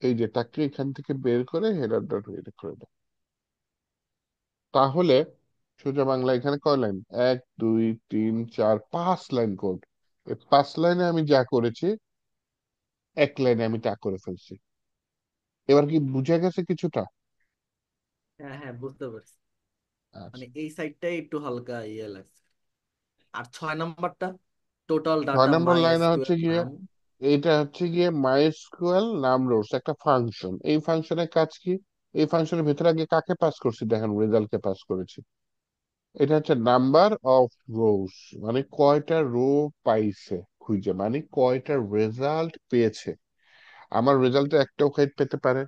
এই যে তাকে এখান থেকে বের করে হেডার ডট রিড করে দাও। তাহলে সোজা বাংলা এখানে কয় লাইন, 1 2 3 4 5 লাইন কোড। এই 5 লাইনে আমি যা করেছি, এক লাইনে আমি তা করে ফেলছি। এবার কি বুঝা গেছে কিছুটা? হ্যাঁ হ্যাঁ, বুঝতে পারছি। আচ্ছা, মানে এই সাইডটাই একটু হালকা ইয়ে লাগছে। আর 6 নম্বরটা, টোটাল ছয় ডাটা নম্বর মাই লাইনে হচ্ছে এসকিউএল গিয়ে, নাম। এটা হচ্ছে গিয়ে মাইস্কুয়েল নাম রোজ একটা ফাংশন। এই ফাংশনের কাজ কি, এই ফাংশনের ভিতরে আগে কাকে পাস করছি, দেখেন রেজাল্টকে পাস করেছি। এটা হচ্ছে নাম্বার অফ রোজ, মানে কয়টা রো পাইছে খুঁজে, মানে কয়টা রেজাল্ট পেয়েছে। আমার রেজাল্টে একটাও পেতে পারে,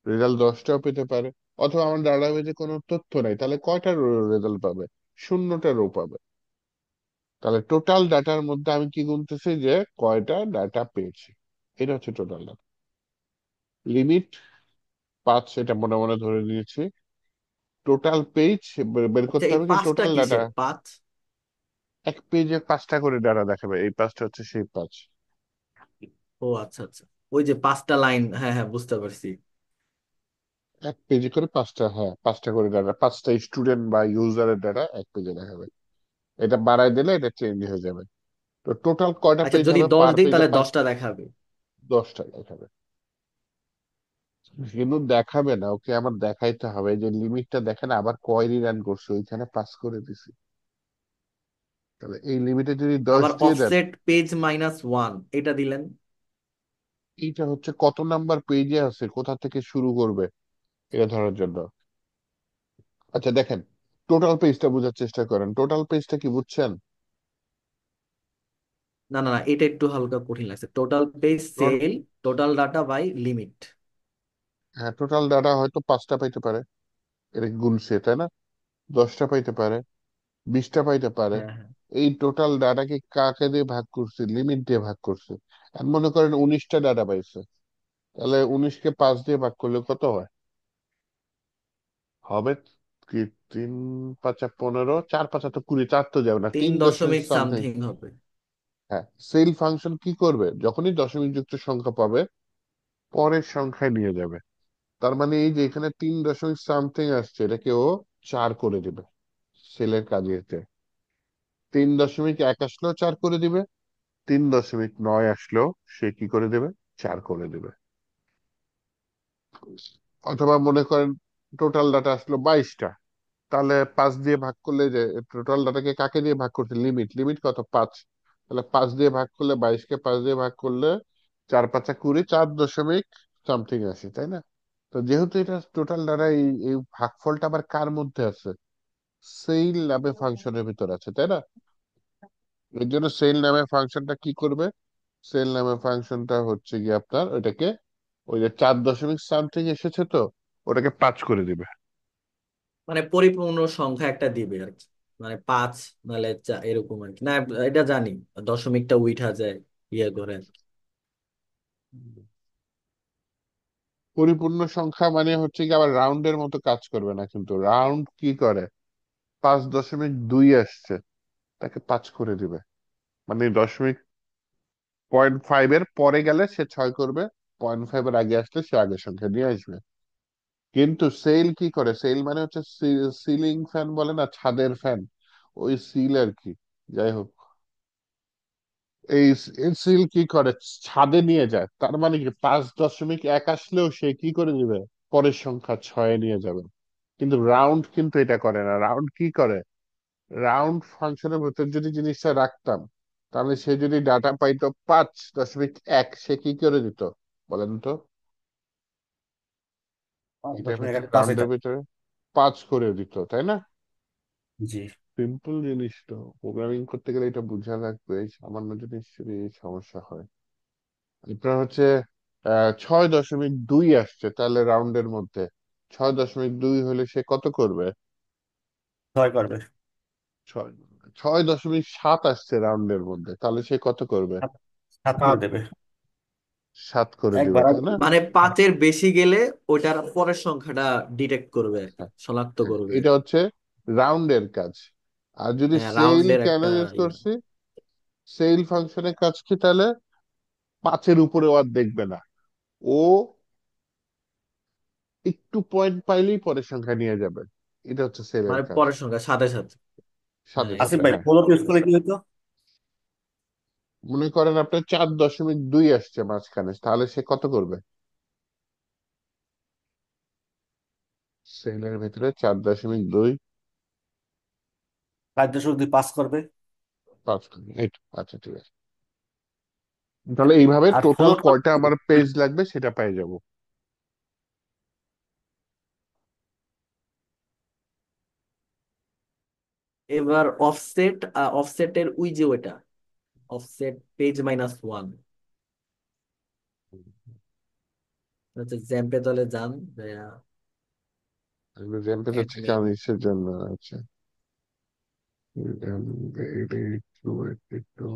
রেজাল্ট 10টাও পেতে পারে, অথবা আমার ডাটাবেজে কোনো তথ্য নাই, তাহলে কয়টা রেজাল্ট পাবে, 0টা রো পাবে। তাহলে টোটাল ডাটার মধ্যে আমি কি গুনতেছি, যে কয়টা ডাটা পেয়েছি। এটা হচ্ছে টোটাল ডাটা। লিমিট 5, এটা মনে মনে ধরে নিয়েছি। টোটাল পেজ বের আচ্ছা, করতে এই হবে কি, পাঁচটা টোটাল ডাটা। কিসের পাঁচ? এক পেজে 5টা করে ডাটা দেখাবে, এই 5টা হচ্ছে সেই 5। ও আচ্ছা আচ্ছা, ওই যে 5টা লাইন, হ্যাঁ হ্যাঁ বুঝতে পারছি। এক পেজে করে 5টা, হ্যাঁ 5টা করে ডাটা, 5টা স্টুডেন্ট বা ইউজারের ডাটা এক পেজে দেখাবে। এটা বাড়ায় দিলে এটা চেঞ্জ হয়ে যাবে। তো টোটাল কয়টা আচ্ছা, পেজ যদি হবে, 10 পার দিই পেজে তাহলে 5, 10টা দেখাবে। 10টা দেখাবে। কিন্তু দেখাবে না, ওকে আমার দেখাইতে হবে যে লিমিটটা দেখেন, আবার কোয়েরি রান করছে, ওইখানে পাস করে দিছি। তাহলে এই লিমিটে যদি 10 আবার দিয়ে দেন, অফসেট পেজ -1 এটা দিলেন। এইটা হচ্ছে কত নাম্বার পেজে আছে, কোথা থেকে শুরু করবে এটা ধরার জন্য। আচ্ছা দেখেন, টোটাল পেজটা বোঝার চেষ্টা করেন, টোটাল পেজটা কি বুঝছেন? না না না, এটা একটু হালকা কঠিন লাগছে। Total page cell, total data by limit. হ্যাঁ, টোটাল ডাটা হয়তো 5টা পাইতে পারে, এটা গুনছে তাই না, 10টা পাইতে পারে, 20টা পাইতে পারে। হ্যাঁ হ্যাঁ। এই টোটাল ডাটাকে কাকে দিয়ে ভাগ করছে? লিমিট দিয়ে ভাগ করছে। আর মনে করেন 19টা ডাটা পাইছে, তাহলে 19কে 5 দিয়ে ভাগ করলে কত হয়? হবে কি, 3 × 5 = 15, 4 × 5 = 20, 4 তো যাবে না, তিন 3 দশমিক দশমিক সামথিং। সামথিং হবে। হ্যাঁ, সেল ফাংশন কি করবে, যখনই দশমিক যুক্ত সংখ্যা পাবে পরের সংখ্যায় নিয়ে যাবে। তার মানে এই যে এখানে 3 দশমিক সামথিং আসছে, এটাকে ও 4 করে দিবে। সেলের কাজে এতে 3.1 আসলেও 4 করে দিবে, 3.9 আসলেও সে কি করে দেবে, 4 করে দেবে। অথবা মনে করেন টোটাল ডাটা আসলো 22টা, তাহলে 5 দিয়ে ভাগ করলে, যে টোটাল ডাটাকে কাকে দিয়ে ভাগ করছে, লিমিট, লিমিট কত, 5। তাহলে 5 দিয়ে ভাগ করলে, 22কে 5 দিয়ে ভাগ করলে 4 × 5 = 20, 4 দশমিক সামথিং আসে তাই না? তো যেহেতু এটা টোটাল ডাটা, এই এই ভাগফলটা আবার কার মধ্যে আছে, সেইল নামে ফাংশনের ভিতর আছে তাই না? এর জন্য সেইল নামে ফাংশনটা কি করবে, সেল নামে ফাংশনটা হচ্ছে কি আপনার ওইটাকে, ওই যে 4 দশমিক সামথিং এসেছে তো, ওটাকে 5 করে দিবে। মানে পরিপূর্ণ সংখ্যা একটা দিবে আর কি, মানে 5 নাহলে এরকম আর কি। না এটা জানি, দশমিকটা উঠা যায় ইয়ে করে আর কি। পরিপূর্ণ সংখ্যা মানে হচ্ছে কি আবার রাউন্ডের মতো কাজ করবে না, কিন্তু রাউন্ড কি করে, 5.2 আসছে, তাকে 5 করে দিবে। মানে দশমিক 0.5 এর পরে গেলে সে 6 করবে, 0.5 এর আগে আসলে সে আগের সংখ্যা নিয়ে আসবে। কিন্তু সেল কি করে, সেল মানে হচ্ছে সিলিং ফ্যান বলে না, ছাদের ফ্যান, ওই সিল আর কি। যাই হোক, এই সিল কি করে, ছাদে নিয়ে যায়। তার মানে কি 5.1 আসলেও সে কি করে দিবে, পরের সংখ্যা 6 নিয়ে যাবে। কিন্তু রাউন্ড কিন্তু এটা করে না। রাউন্ড কি করে, রাউন্ড ফাংশনের ভিতর যদি জিনিসটা রাখতাম, তাহলে সে যদি ডাটা পাইতো 5.1, সে কি করে দিত বলেন তো? পাঁচ এটা দশমিক হচ্ছে এক পাঁচ রাউন্ডের এটা ভিতরে 5 করে দিত তাই না? জি। সিম্পল জিনিস তো, প্রোগ্রামিং করতে গেলে এটা বোঝা লাগবে, এই সামান্য জিনিস যদি এই সমস্যা হয়। আপনার হচ্ছে 6.2 আসছে, তাহলে রাউন্ডের মধ্যে 6.2 হলে সে কত করবে? 6 করবে। ছয় 6.7 আসছে রাউন্ডের মধ্যে, তাহলে সে কত করবে? 7 7 করে 7। দেবে। 7 করে দিবে একবার তাই না? মানে 5-এর বেশি গেলে ওইটার পরের সংখ্যাটা ডিটেক্ট করবে আর কি, হ্যাঁ, শনাক্ত হ্যাঁ, করবে আর এটা কি। হচ্ছে রাউন্ডের কাজ। আর যদি হ্যাঁ, সেল রাউন্ডের কেন একটা ইউজ ইয়ে। করছি, সেল ফাংশনের কাজ কি তাহলে, 5-এর উপরে আর দেখবে না ও, একটু পয়েন্ট পাইলেই পরের সংখ্যা নিয়ে যাবে। এটা হচ্ছে সেলের মানে কাজ, পরের সংখ্যা সাথে সাথে। সাথে হ্যাঁ আসিফ সাথে, ভাই হ্যাঁ। ফলোপ ইউজ করলে কি হতো? মনে করেন আপনার 4.2 আসছে মাঝখানে, তাহলে সে কত করবে, সেলের ভিতরে 4.2, 5 করবে। 5 করবে, এই তো। আচ্ছা ঠিক আছে, তাহলে এইভাবে আর টোটাল ফ্লোট কয়টা আমার পেজ লাগবে সেটা পেয়ে যাব। এবার অফসেট, অফসেটের ওই যে ওইটা, অফসেট পেজ -1, আচ্ছা জ্যাম্পে তাহলে যান। র্যাম্পে যাচ্ছে অ্যাডমিন। কারণ ইসের জন্য আছে। একটু একটু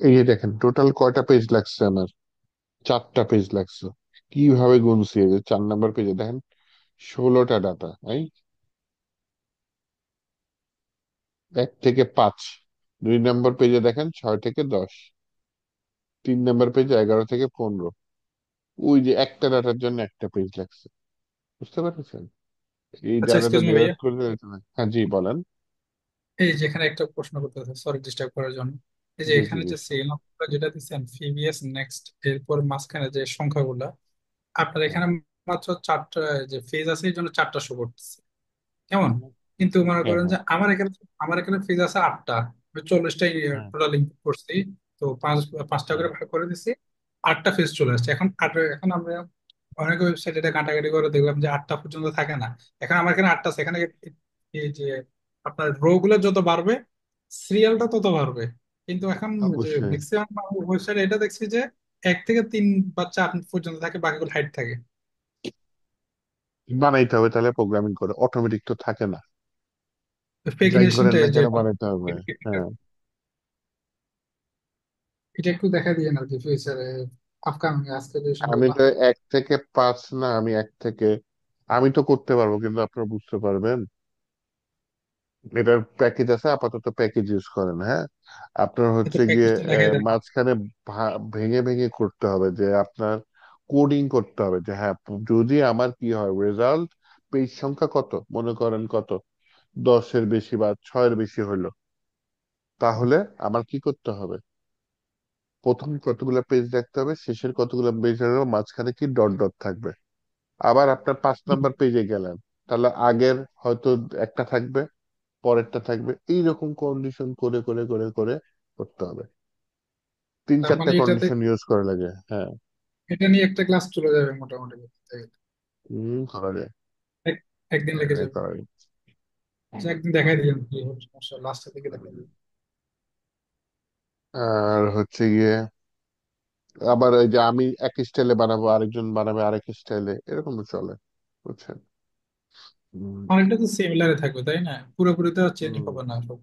এই যে দেখেন টোটাল কয়টা পেজ লাগছে আমার, 4টা পেজ লাগছে। কিভাবে গুনছি, এই যে 4 নম্বর পেজে দেখেন 16টা ডাটা, 1 থেকে 5। 2 নম্বর পেজে দেখেন 6 থেকে 10। 3 নম্বর পেজে 11 থেকে 15। ওই যে একটা ডাটার জন্য একটা পেজ লাগছে, বুঝতে পারছেন? এই আচ্ছা, ডাটাটা এক্সকিউজ মি ডিভাইড ভাইয়া, করে, হ্যাঁ জি বলেন। এই যে এখানে একটা প্রশ্ন করতে চাই, সরি ডিস্টার্ব করার জন্য। এই যে জি জি এখানে জি। যে সেল যেটা দিচ্ছেন প্রিভিয়াস নেক্সট, এরপর মাঝখানে যে সংখ্যাগুলা আপনার হ্যাঁ, এখানে মাত্র চারটা যে ফেজ আছে এই জন্য চারটা শো করতেছে, কেমন? কিন্তু মনে হ্যাঁ করেন হ্যাঁ যে আমার এখানে ফেজ আছে 8টা, আমি 40টাই হ্যাঁ টোটাল ইনপুট করছি। তো পাঁচটা হ্যাঁ। করে ভাগ করে দিছি, 8টা ফেজ চলে আসছে। এখন আমরা অনেক ওয়েবসাইট এটা ঘাটাঘাটি করে দেখলাম যে 8টা পর্যন্ত থাকে না। এখন আমার এখানে 8টা আছে, এখানে এই যে আপনার রো গুলো যত বাড়বে সিরিয়ালটা তত বাড়বে। কিন্তু এখন যে অবশ্যই ম্যাক্সিমাম ওয়েবসাইট এটা দেখছি যে 1 থেকে 3 বা 4 পর্যন্ত থাকে, বাকিগুলো হাইট থাকে। বানাইতে হবে তাহলে, প্রোগ্রামিং করে অটোমেটিক তো থাকে না, যাই করেন পেগিনেশনটা না এই যে কেন বানাইতে হবে। হ্যাঁ এটা একটু দেখা দিয়ে আর কি ফিউচারে, আপকামিং আজকে যদি সম্ভব আমি তো বানানো যায়। 1 থেকে 5 না, আমি 1 থেকে, আমি তো করতে পারবো কিন্তু আপনারা বুঝতে পারবেন। এটার প্যাকেজ আছে, আপাতত প্যাকেজ ইউজ করেন, হ্যাঁ। আপনার এটা হচ্ছে গিয়ে প্যাকেজটা দেখাই দেন। মাঝখানে ভেঙে ভেঙে করতে হবে, যে আপনার কোডিং করতে হবে যে হ্যাঁ, যদি আমার কি হয় রেজাল্ট, পেজ সংখ্যা কত, মনে করেন কত, 10-এর বেশি বা 6-এর বেশি হলো, তাহলে আমার কি করতে হবে, প্রথম কতগুলো পেজ দেখতে হবে, শেষের কতগুলো পেজ হবে, মাঝখানে কি ডট ডট থাকবে। আবার আপনার 5 নাম্বার পেজে গেলেন, তাহলে আগের হয়তো একটা থাকবে, পরেরটা থাকবে, এইরকম কন্ডিশন করে করে করে করে করতে হবে। তিন তার চারটা মানে কন্ডিশন ইউজ করা লাগে, হ্যাঁ। এটা নিয়ে একটা ক্লাস চলে যাবে মোটামুটি বলতে গেলে। করা যায়। এক- একদিন লেগে যাবে। করা যায়। আচ্ছা, একদিন দেখাই দিলাম কি হচ্ছে সমস্যা, লাস্টের দিকে দেখাই দিলাম। আর হচ্ছে গিয়ে আবার ওই যে আমি এক স্টাইলে বানাবো, আরেকজন বানাবে আরেক স্টাইলে, এরকম তো চলে, বুঝছেন। হুম, অনেকটা তো সিমিলারে থাকবে তাই না, পুরোপুরি তো চেঞ্জ হুম, হবে না সব।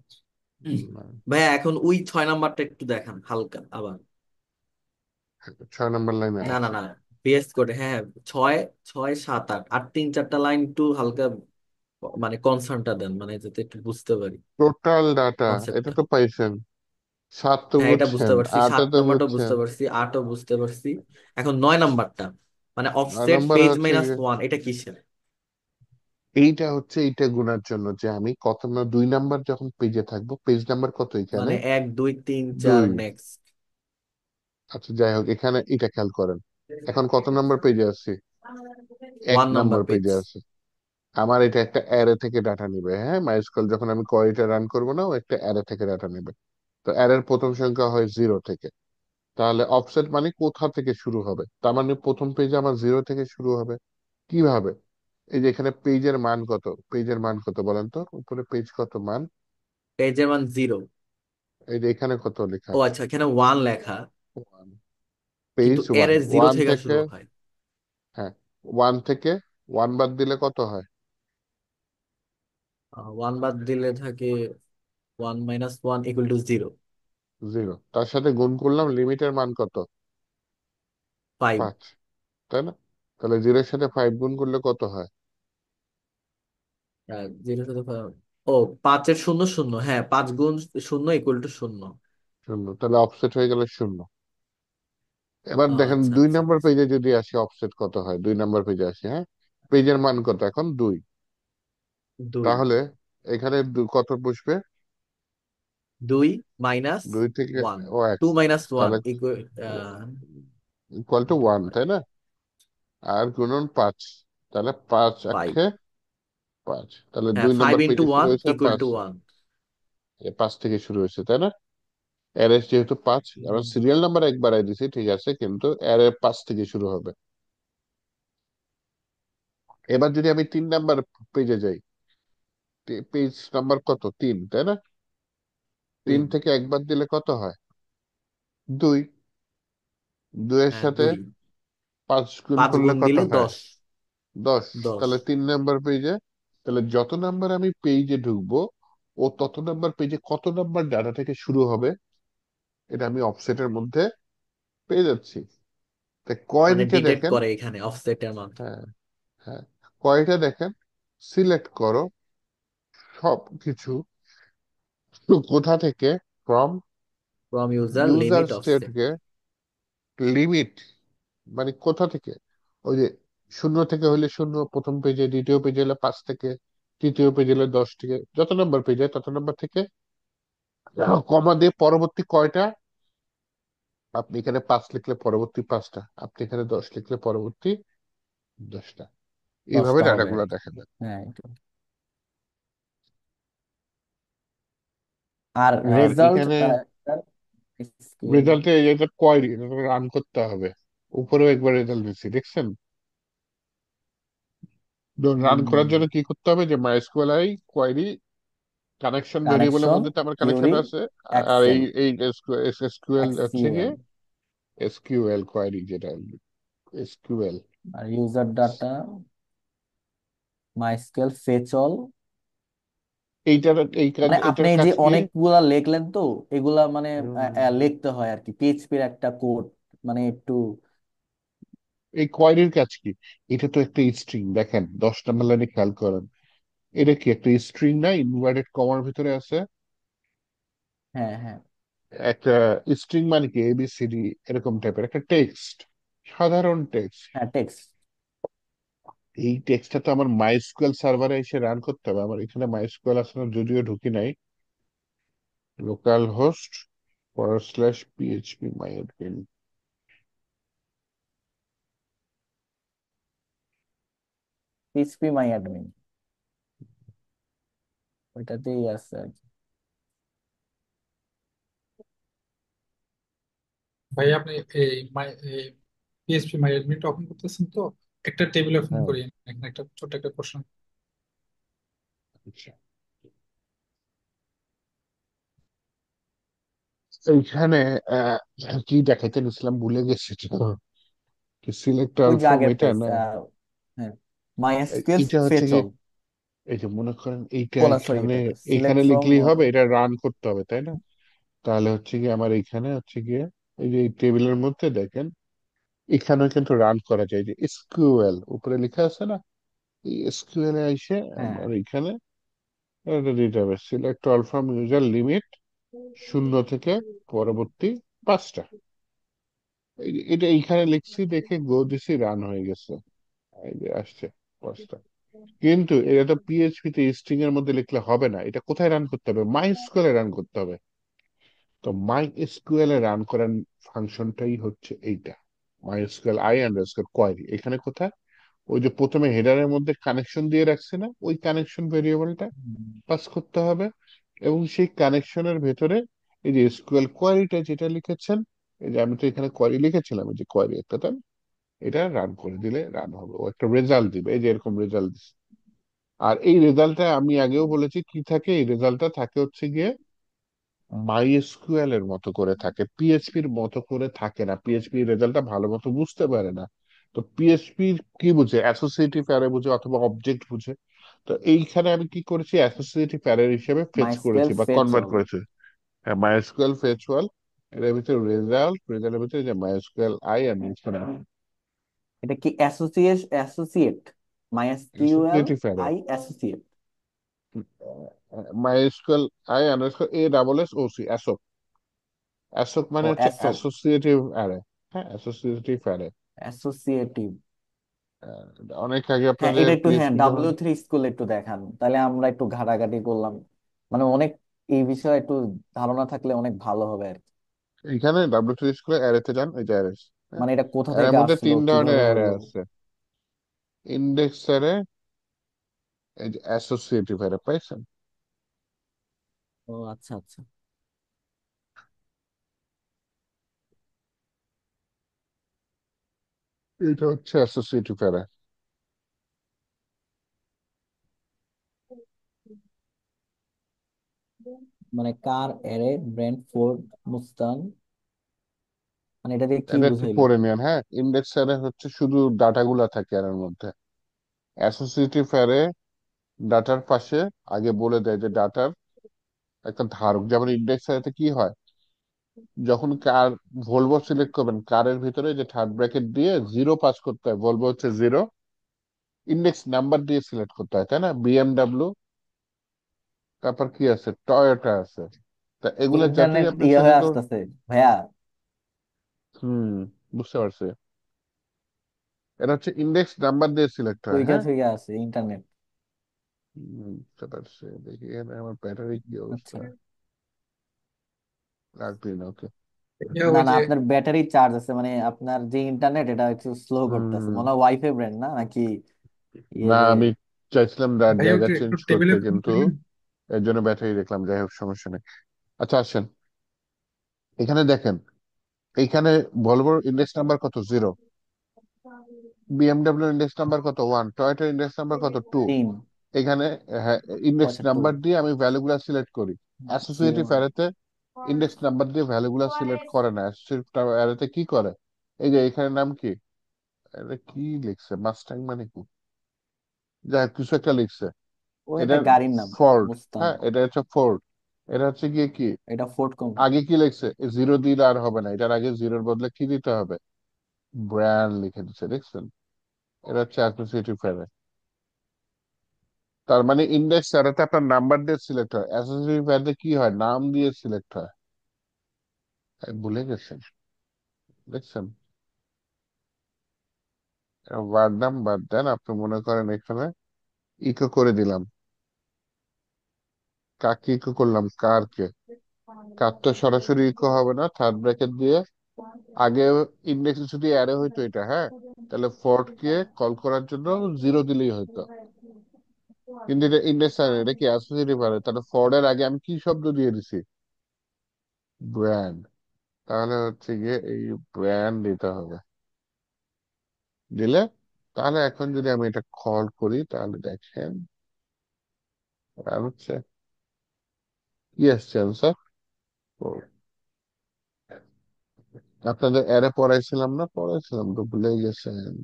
ভাইয়া এখন ওই 6 নাম্বারটা একটু দেখান হালকা আবার। 6 নম্বর লাইনে না না না, বেস করে, হ্যাঁ হ্যাঁ, 6, 6, 7, 8, আর 3, 4টা লাইন একটু হালকা মানে কনসার্নটা দেন, মানে যাতে একটু বুঝতে পারি টোটাল ডাটা, এটা কনসেপ্টটা। তো পাইছেন, 7 তো হ্যাঁ এটা বুঝতে বুঝছেন, পারছি, 8 সাত তো নাম্বারটাও বুঝছেন। বুঝতে পারছি, 8ও বুঝতে পারছি। এখন 9 নাম্বারটা, মানে 9 অফসেট নম্বরে পেজ হচ্ছে মাইনাস গিয়ে ওয়ান এটা কিসের? এইটা হচ্ছে এইটা গুনার জন্য, যে আমি কত 2 নাম্বার যখন পেজে থাকবো, পেজ নাম্বার কত এখানে, মানে 1, 2, 3, 4 2। নেক্সট। আচ্ছা যাই হোক, এখানে এটা খেয়াল করেন, এখন কত নাম্বার পেজে আছি, এক 1 নাম্বার নাম্বার পেজ। পেজে আছে। আমার এটা একটা অ্যারে থেকে ডাটা নিবে, হ্যাঁ, মাইস্কুয়েল যখন আমি কোয়েরিটা রান করবো না, ও একটা অ্যারে থেকে ডাটা নেবে। তো অ্যারের প্রথম সংখ্যা হয় 0 থেকে, তাহলে অফসেট মানে কোথা থেকে শুরু হবে, তার মানে প্রথম পেজে আমার 0 থেকে শুরু হবে। কিভাবে, এই যে এখানে পেজের মান কত, পেজের মান কত বলেন তো, উপরে পেজ কত মান, পেজের মান 0। এই যে এখানে কত লেখা ও আছে, আচ্ছা, এখানে 1 লেখা, পেজ কিন্তু ওয়ান, এর 0 ওয়ান থেকে থেকে, শুরু হয়। হ্যাঁ, 1 থেকে 1 বাদ দিলে কত হয়, 1 বাদ দিলে থাকে 1 - 1 = 0। 0, তার সাথে গুণ করলাম লিমিটের মান কত, 5। 5, তাই না? তাহলে 0-এর সাথে 5 গুণ করলে কত হয়, 0 সাথে ও 5-এর 0 0, হ্যাঁ 5 × 0 = 0। 0, তাহলে অফসেট হয়ে গেল 0। এবার দেখেন আচ্ছা দুই আচ্ছা নাম্বার আচ্ছা। পেজে যদি আসি, অফসেট কত হয়, 2 নাম্বার পেজে আসি, হ্যাঁ, পেজের মান কত এখন 2, 2। তাহলে এখানে কত বসবে, 2 থেকে 2 - 1, ও এক, 2 - 1 তাহলে ইকুয়াল টু 1, তাই না? আর গুণন 5, তাহলে 5 5। আক্ষে 5, তাহলে হ্যাঁ, দুই ফাইভ নাম্বার ইন্টু পেজে শুরু ওয়ান হয়েছে ইকুয়াল 5, টু ওয়ান 5 থেকে শুরু হয়েছে, তাই না? এর যেহেতু 5, আমরা সিরিয়াল নাম্বার একবার দিছি ঠিক আছে, কিন্তু এর 5 থেকে শুরু হবে। এবার যদি আমি 3 নাম্বার পেজে যাই, পেজ নাম্বার কত, 3, তাই না? 3 তিন থেকে একবার দিলে কত হয়, 2, 2 এর হ্যাঁ সাথে 2। 5 গুণ 5 করলে গুণ কত দিলে হয়, 10। 10। 10 তাহলে 3 নাম্বার পেজে, তাহলে যত নাম্বার আমি পেজে ঢুকবো, ও তত নাম্বার পেজে কত নাম্বার ডাটা থেকে শুরু হবে, এটা আমি অফসেটের মধ্যে পেয়ে যাচ্ছি। তাই মানে কোয়েরিটা ডিটেক্ট দেখেন, করে এখানে অফসেটের মাধ্যমে। হ্যাঁ হ্যাঁ, কোয়েরিটা দেখেন, সিলেক্ট করো সবকিছু, তো কোথা থেকে, from from user user limit offset. স্টেটকে, লিমিট মানে কোথা থেকে, ওই যে 0 থেকে হলে 0 প্রথম পেজে, দ্বিতীয় পেজে হলে 5 থেকে, তৃতীয় পেজে হলে 10 থেকে, যত নম্বর পেজে তত নম্বর থেকে কমা দিয়ে পরবর্তী কয়টা, আপনি এখানে 5 লিখলে পরবর্তী 5টা, আপনি এখানে 10 লিখলে পরবর্তী 10টা। এইভাবে 10টা হবে ডাটাগুলো আর কি। দেখা যায়। হ্যাঁ আর আর রেজাল্ট এখানে তারা SQL রেজাল্টে এটা কোয়ারি রান করতে হবে। উপরেও একবার রেজাল্ট দিচ্ছি, দেখছেন? রান করার জন্য কি করতে হবে, যে মাইস্কুএল কোয়ারি কানেকশন ভেরিয়েবলের কানেকশন মধ্যে তো আমার কানেকশন কিউরি আছে। আর এই এক্সেল এই এসকিউএল হচ্ছে গিয়ে এক্সকিউএল এসকিউএল কোয়ারি, যেটা এসকিউএল। আর user data MySQL fetch all. এইটার এই কাজ, মানে আপনি এটার এই যে কাজ কি? অনেকগুলা লিখলেন তো, এগুলা মানে হুম, লিখতে হয় আর কি, পিএইচপির একটা কোড, মানে একটু। এই কোয়ারির কাজ কি? এটা তো একটা স্ট্রিং, দেখেন 10 নম্বর লাইনে খেয়াল করেন। এটা কি একটা স্ট্রিং না, ইনভার্টেড কমার ভিতরে আছে? হ্যাঁ হ্যাঁ একটা স্ট্রিং মানে কি, এবিসিডি এরকম টাইপের একটা টেক্সট, সাধারণ টেক্সট। হ্যাঁ টেক্সট। এই টেক্সটটা তো আমার মাইস্কুয়েল সার্ভারে এসে রান করতে হবে। আমার এখানে মাইস্কুয়েল আসলে যদিও ঢুকি নাই, local host /PHP myadmin। PHP my admin ওইটাতেই আছে আর কি। ভাই আপনি এই পিএইচপি মাই অ্যাডমিনটা ওপেন করতেছেন তো, একটা টেবিল ওপেন হ্যাঁ, করি। এখানে একটা ছোট একটা প্রশ্ন। আচ্ছা। এইখানে কি দেখাইতে নিছিলাম ভুলে গেছি তো। সিলেক্ট ওই অল যে ফ্রম আগের এটা পেজ, না? হ্যাঁ মাইএসকিউএল এটা হচ্ছে ফেচ কি, অল। এই যে মনে করেন এইটা ও না সরি, এখানে, এটা এখানে সিলেক্ট ফ্রম। লিখলেই হবে, এটা রান করতে হবে তাই না? তাহলে হচ্ছে কি আমার এইখানে হচ্ছে গিয়ে এই যে এই টেবিলের মধ্যে দেখেন, এখানেও কিন্তু রান করা যায়, যে এসকিউএল উপরে লেখা আছে না, এই এসকিউএল এ এসে হ্যাঁ আমার এখানে এটা দিতে হবে, select all from user limit 0 থেকে পরবর্তী 5টা। এটা এইখানে লিখছি, দেখে গো দিছি, রান হয়ে গেছে। এই যে আসছে 5টা। কিন্তু এটা তো পিএইচপি তে স্ট্রিং এর মধ্যে লিখলে হবে না, এটা কোথায় রান করতে হবে, মাই স্কুয়েলে রান করতে হবে। তো মাই এসকিউএল এ রান করার ফাংশনটাই হচ্ছে এইটা, মাই এসকিউএল আই কোয়ারি। এখানে কোথায়, ওই যে প্রথমে হেডারের মধ্যে কানেকশন দিয়ে রাখছে না, ওই কানেকশন ভেরিয়েবলটা পাস করতে হবে। এবং সেই কানেকশনের ভেতরে এই যে এসকিউএল কোয়ারিটা যেটা লিখেছেন, এই যে আমি তো এখানে কোয়ারি লিখেছিলাম, এই যে কোয়ারি একটা, তাই না? এটা রান করে দিলে রান হবে, ও একটা রেজাল্ট দিবে, এই যে এরকম রেজাল্ট। আর এই রেজাল্টটা আমি আগেও বলেছি কি থাকে, এই রেজাল্টটা থাকে হচ্ছে গিয়ে মাইএসকিউএল এর মতো করে থাকে, পিএইচপির মতো করে থাকে না। পিএইচপি রেজাল্টটা ভালো মতো বুঝতে পারে না। তো পিএইচপি কি বুঝে, অ্যাসোসিয়েটিভ অ্যারে বুঝে অথবা অবজেক্ট বুঝে। তো এইখানে আমি কি করেছি, অ্যাসোসিয়েটিভ অ্যারে হিসেবে ফেচ মাইস্কুয়েল করেছি বা ফেচ কনভার্ট অল। করেছি। হ্যাঁ, মাইএসকিউএল ফেচ ওয়াল, এর ভিতরে রেজাল্টের ভিতরে যে মাইএসকিউএল আই আর এটা কি associate MySQL associative array, I associate. MySQL I_SOC, অ্যাসোক। অ্যাসোক ও মানে হচ্ছে অ্যাসো অ্যাসোসিয়েটিভ অ্যারে। হ্যাঁ, অ্যাসোসিয়েটিভ অ্যারে। অ্যাসোসিয়েটিভ। অনেক আগে হ্যাঁ আপনাদের এটা একটু, হ্যাঁ পিএইচপি যখন, W3 স্কুল একটু দেখান তাহলে, আমরা একটু ঘাটাঘাটি করলাম, মানে অনেক এই বিষয়ে একটু ধারণা থাকলে অনেক ভালো হবে আর কি। এখানে W3 স্কুলে অ্যারেতে যান, এই যে অ্যারেস। হ্যাঁ, মানে এটা কোথা অ্যারের থেকে মধ্যে আসলো, 3 ধরনের কিভাবে অ্যারে হলো। আছে। ইন্ডেক্স অ্যারে, এই যে অ্যাসোসিয়েটিভ অ্যারে, পাইছেন? ও আচ্ছা আচ্ছা। এটা হচ্ছে অ্যাসোসিয়েটিভ অ্যারে। মানে কার এরে, ব্র্যান্ডফোর্ড, মুস্তান, মানে এটা দিয়ে কি এটা একটু বুঝাইলো। পড়ে নেন। হ্যাঁ, ইন্ডেক্স অ্যারে হচ্ছে শুধু ডাটাগুলা থাকে অ্যারের মধ্যে। অ্যাসোসিয়েটিভ অ্যারে ডাটার পাশে আগে বলে দেয় যে ডাটার একটা ধারক, যেমন ইন্ডেক্স অ্যারেতে কি হয়, যখন কার ভলভো সিলেক্ট করবেন, কারের ভিতরে যে থার্ড ব্র্যাকেট দিয়ে 0 পাস করতে হয়, ভলভো হচ্ছে 0, ইন্ডেক্স নাম্বার দিয়ে সিলেক্ট করতে হয়, তাই না? বিএমডাব্লিউ, তারপর কি আছে, টয়োটা আছে। তা এগুলা যতই ইন্টারনেট আপনি ইয়ে হয়ে সিলেক্ট করুন, আসতেছে ভাইয়া। হুম, বুঝতে পারছি। এটা হচ্ছে ইন্ডেক্স নাম্বার দিয়ে সিলেক্ট হয়, ওইটা হ্যাঁ। থেকে আসে ইন্টারনেট। বুঝতে পারছি। দেখি এখানে আমার ব্যাটারি কি অবস্থা, আচ্ছা। রাখবি না, ওকে। ইয়া না ওই না, যে আপনার ব্যাটারি চার্জ আছে, মানে আপনার যে ইন্টারনেট এটা একটু স্লো করতেছে, হুম, মনে হয় ওয়াইফাই ব্র্যান্ড না নাকি ইয়ে না যে। আমি চাইছিলাম ভাইয়া জায়গা একটু চেঞ্জ একটু করতে, টেবিলে ফোন কিন্তু করেন। এর জন্য ব্যাটারি দেখলাম, যাই হোক সমস্যা নেই। আচ্ছা আসেন, এখানে দেখেন, এইখানে ভলভোর ইন্ডেক্স নাম্বার কত? 0। বিএমডব্লিউ ইন্ডেক্স নাম্বার কত? 1। টয়োটার ইন্ডেক্স নাম্বার কত? 2। 3। এখানে হ্যাঁ, ও ইন্ডেক্স আচ্ছা, 2। নাম্বার দিয়ে আমি ভ্যালুগুলা সিলেক্ট করি। 0। অ্যাসোসিয়েটিভ অ্যারেতে ইন্ডেক্স নাম্বার দিয়ে ভ্যালুগুলা সিলেক্ট করে না। অ্যাসোসিয়েটিভ অ্যারেতে কি করে, এই যে এখানে নাম কি, এটা কি লিখছে, মাস্টাং মানে কি, যাই হোক কিছু একটা লিখছে, ও এটা এটার গাড়ির নাম। ফোর্ড। মুস্তাং। হ্যাঁ, এটা হচ্ছে ফোর্ড। এটা হচ্ছে গিয়ে কি, এটা ফোর্ড কম। আগে কি লিখছে, 0 দিলে আর হবে না, এটার আগে জিরোর বদলে কি দিতে হবে, ব্র্যান্ড লিখে দিচ্ছে, দেখছেন? এটা হচ্ছে অ্যাসোসিয়েটিভ অ্যারে। তার মানে ইন্ডেক্স অ্যারেতে আপনার নাম্বার দিয়ে সিলেক্ট হয়, অ্যাসোসিয়েটিভ অ্যারেতে কি হয়, নাম দিয়ে সিলেক্ট হয়। ভুলে গেছেন, দেখছেন? ওয়ার্ড নাম বাদ দেন, আপনি মনে করেন এখানে ইকো করে দিলাম, কাকে ইকো করলাম, কারকে। কার তো সরাসরি ইকো হবে না, থার্ড ব্র্যাকেট দিয়ে আগে ইন্ডেক্স যদি অ্যারে হইতো এটা, হ্যাঁ, তাহলে ফোর্ড কে কল করার জন্য 0 দিলেই হয়তো, কিন্তু এটা ইন্ডেক্স অ্যারে, এটা কি অ্যাসোসিয়েটিভ অ্যারে, তাহলে ফোর্ড এর আগে আমি কি শব্দ দিয়ে দিছি, ব্র্যান্ড। তাহলে হচ্ছে গিয়ে এই ব্র্যান্ড দিতে হবে, দিলে তাহলে এখন যদি আমি এটা কল করি তাহলে দেখেন, আর হচ্ছে কি আসছে আনসার। আপনাদের অ্যারে পড়াইছিলাম না, পড়াইছিলাম তো ভুলে গেছেন।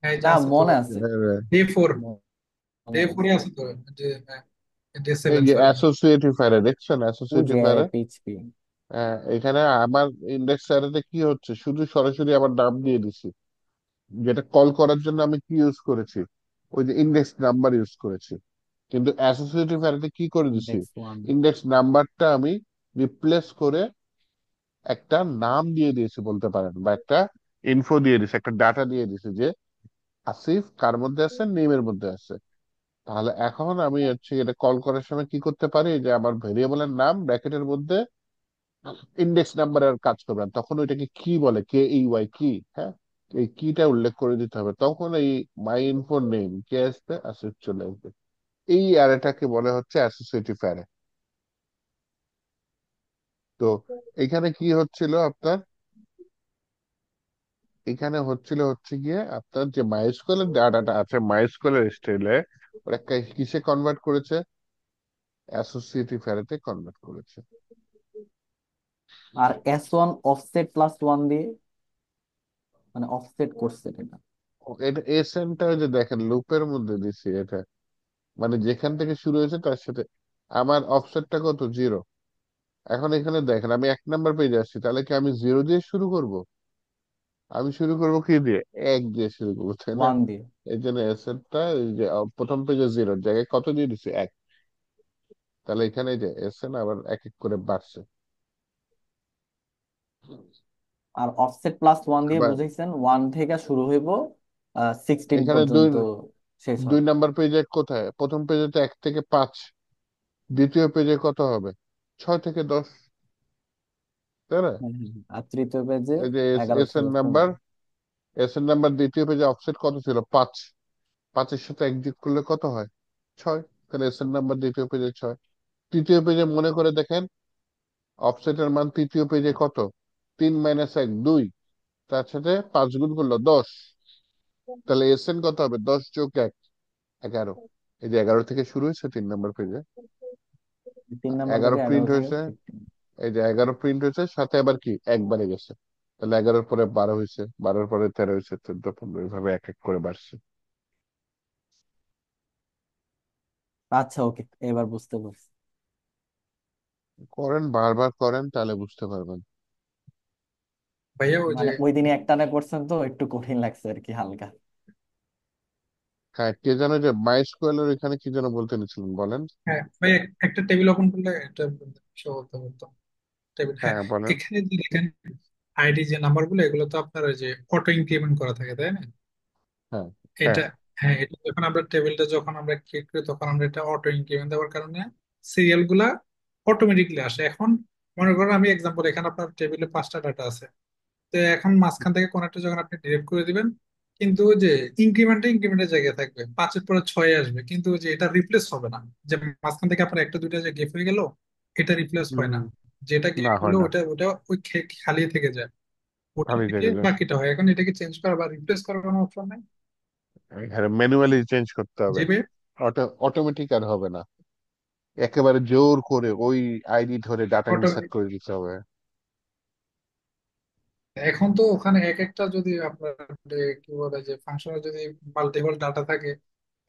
এই যে না, আছে তো, মনে আছে। অ্যারে, ডে ফোর, ডে মনে ফোরে আছে। আছে তো, যে ডে এই সেভেন যে সরি। অ্যাসোসিয়েটিভ অ্যারে, দেখছেন ওই যে অ্যাসোসিয়েটিভ অ্যারে। পিএইচপি। এখানে আমার ইন্ডেক্স অ্যারেতে কি হচ্ছে, শুধু সরাসরি আমার নাম দিয়ে দিছি, যেটা কল করার জন্য আমি কি ইউজ করেছি, ওই যে ইন্ডেক্স নাম্বার ইউজ করেছি। কিন্তু অ্যাসোসিয়েটিভ অ্যারেতে কি করে দিছি, ইন্ডেক্স 1। ইন্ডেক্স নাম্বারটা আমি রিপ্লেস করে একটা নাম দিয়ে দিয়েছি বলতে পারেন, বা একটা ইনফো দিয়ে দিছি, একটা ডাটা দিয়ে দিছি যে আসিফ কার মধ্যে আছে, নেমের মধ্যে আছে। তাহলে এখন আমি হচ্ছে এটা কল করার সময় কি করতে পারি, যে আমার ভেরিয়েবলের নাম ব্র্যাকেটের মধ্যে ইন্ডেক্স নাম্বারের কাজ করবেন, তখন ওইটাকে কি বলে, কে ই ওয়াই কি, হ্যাঁ, এই কিটা উল্লেখ করে দিতে হবে, তখন এই মাই ইনফো নেম কে আসবে, আসিফ চলে আসবে। এই অ্যারেটাকে বলে হচ্ছে অ্যাসোসিয়েটিভ অ্যারে। তো এখানে কি হচ্ছিল আপনার, এখানে হচ্ছিল হচ্ছে গিয়ে আপনার যে মাইস্কুয়েলের ডাটাটা আছে, মাইস্কুয়েলের স্টাইলে ওরা কিসে কনভার্ট করেছে, অ্যাসোসিয়েটিভ অ্যারেতে কনভার্ট করেছে। আর S1 অফসেট +1 দিয়ে, মানে অফসেট করছে এটা। এটা এসএনটা যে দেখেন লুপের মধ্যে দিছি এটা, মানে যেখান থেকে শুরু হয়েছে তার সাথে আমার অফসেটটা কত, 0। এখন এখানে দেখেন আমি 1 নাম্বার পেজে আসছি, তাহলে কি আমি 0 দিয়ে শুরু করব, আমি শুরু করব কি দিয়ে, 1 দিয়ে শুরু করবো, তাই না? 1 দিয়ে। এই জন্য এসএনটা এই যে প্রথম পেজে 0 জায়গায় কত দিয়ে দিছি, 1। তাহলে এখানে এই যে এসএন আবার এক এক করে বাড়ছে। আর অফসেট +1 দিয়ে আবার বুঝাইছেন 1 থেকে শুরু হইব, 16 এখানে পর্যন্ত শেষ দুই হয়। নাম্বার পেজে কোথায়, প্রথম পেজে তো 1 থেকে 5, দ্বিতীয় পেজে কত হবে, 6 থেকে 10, তাই না? হ্যাঁ, হ্যাঁ, হ্যাঁ। আর তৃতীয় পেজে এই যে 11 এস এন থেকে নাম্বার, 15। দ্বিতীয় পেজে অফসেট কত ছিল, 5। 5-এর সাথে 1 যোগ করলে কত হয়, 6। তাহলে এস এন নাম্বার দ্বিতীয় পেজে 6। তৃতীয় পেজে মনে করে দেখেন, অফসেটের মান তৃতীয় পেজে কত, 3 - 1 2, তার সাথে 5 গুণ করলো 10, তাহলে এস এন কত হবে, 10 + 1 11। এই যে 11 থেকে শুরু হয়েছে 3 নাম্বার পেজে, 3 নাম্বার 11 পেজে প্রিন্ট 11 থেকে হয়েছে। 15। এই যে 11 প্রিন্ট হয়েছে, সাথে আবার কি একবারে গেছে, তাহলে 11-এর পরে 12 হয়েছে, 12-এর পরে 13 হয়েছে, 14 15, এইভাবে এক এক করে বাড়ছে। আচ্ছা, ওকে, এবার বুঝতে পারছি। করেন, বারবার করেন, তাহলে বুঝতে পারবেন। ভাইয়া ওই যে, মানে ওই দিনে একটানা করছেন তো একটু কঠিন লাগছে আর কি, হালকা। হ্যাঁ, কে জানো যে মাইস্কুয়েলের এখানে কি যেন বলতে নিছিলেন, বলেন। হ্যাঁ ভাই একটা টেবিল ওপেন করলে এটা show হতে হতো টেবিল, হ্যাঁ। হ্যাঁ বলেন। এখানে যে দেখেন আইডি যে নাম্বার গুলো, এগুলো তো আপনার ওই যে অটো ইনক্রিমেন্ট করা থাকে তাই না? হ্যাঁ, হ্যাঁ, এটা, হ্যাঁ, এটা যখন আমরা টেবিলটা যখন আমরা ক্রিয়েট করি তখন আমরা এটা অটো ইনক্রিমেন্ট দেওয়ার কারণে সিরিয়াল গুলা অটোমেটিকলি আসে। এখন মনে করেন আমি এক্সাম্পল, এখানে আপনার টেবিলে 5টা ডাটা আছে, তো এখন মাঝখান থেকে কোন একটা যখন আপনি ডিলিট করে দিবেন, কিন্তু ওই যে ইনক্রিমেন্টের জায়গায় থাকবে, 5-এর পরে 6 আসবে, কিন্তু ওই যে এটা রিপ্লেস হবে না। যে মাঝখান থেকে আপনার একটা দুইটা যে গেপ হয়ে গেল, এটা রিপ্লেস হয় হুম, না। যেটা না গেপ হয় হলো না, ওটা ওটা ওই খালি থেকে যায়, ওটা খালি থেকে থেকে যায়। বাকিটা হয়। এখন এটাকে চেঞ্জ করা বা রিপ্লেস করার কোনো অপশন নাই। এখানে ম্যানুয়ালি চেঞ্জ করতে হবে, জি ভাই। অটোমেটিক আর হবে না, একেবারে জোর করে ওই আইডি ধরে ডাটা অটো ইনসার্ট করে দিতে হবে। এখন তো ওখানে এক একটা যদি আপনার কি বলে যে ফাংশনে যদি মাল্টিপল ডাটা থাকে,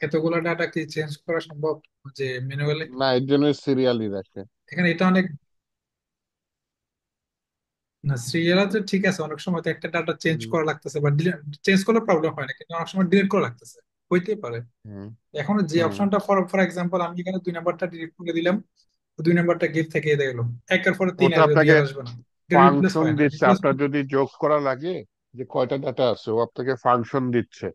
এতগুলো ডাটা কি চেঞ্জ করা সম্ভব যে ম্যানুয়ালি? না, এর জন্য সিরিয়ালি রাখে। এখানে এটা অনেক, না সিরিয়াল আছে ঠিক আছে, অনেক সময় তো একটা ডাটা চেঞ্জ হুম, করা লাগতেছে বা চেঞ্জ করলে প্রবলেম হয় না, কিন্তু অনেক সময় ডিলিট করা লাগতেছে, হইতেই পারে। হুম, এখন যে হুম। অপশনটা, ফর ফর এক্সাম্পল আমি এখানে 2 নাম্বারটা ডিলিট করে দিলাম, 2 নাম্বারটা গিফট থেকে গেল, একের পরে 3 ওটা আসবে, দুই আপনাকে আর আসবে না। এটা রিপ্লেস ফাংশন হয় না, দিচ্ছে, রিপ্লেস। আপনার যদি যোগ করা লাগে যে কয়টা ডাটা আছে, ও আপনাকে ফাংশন দিচ্ছে।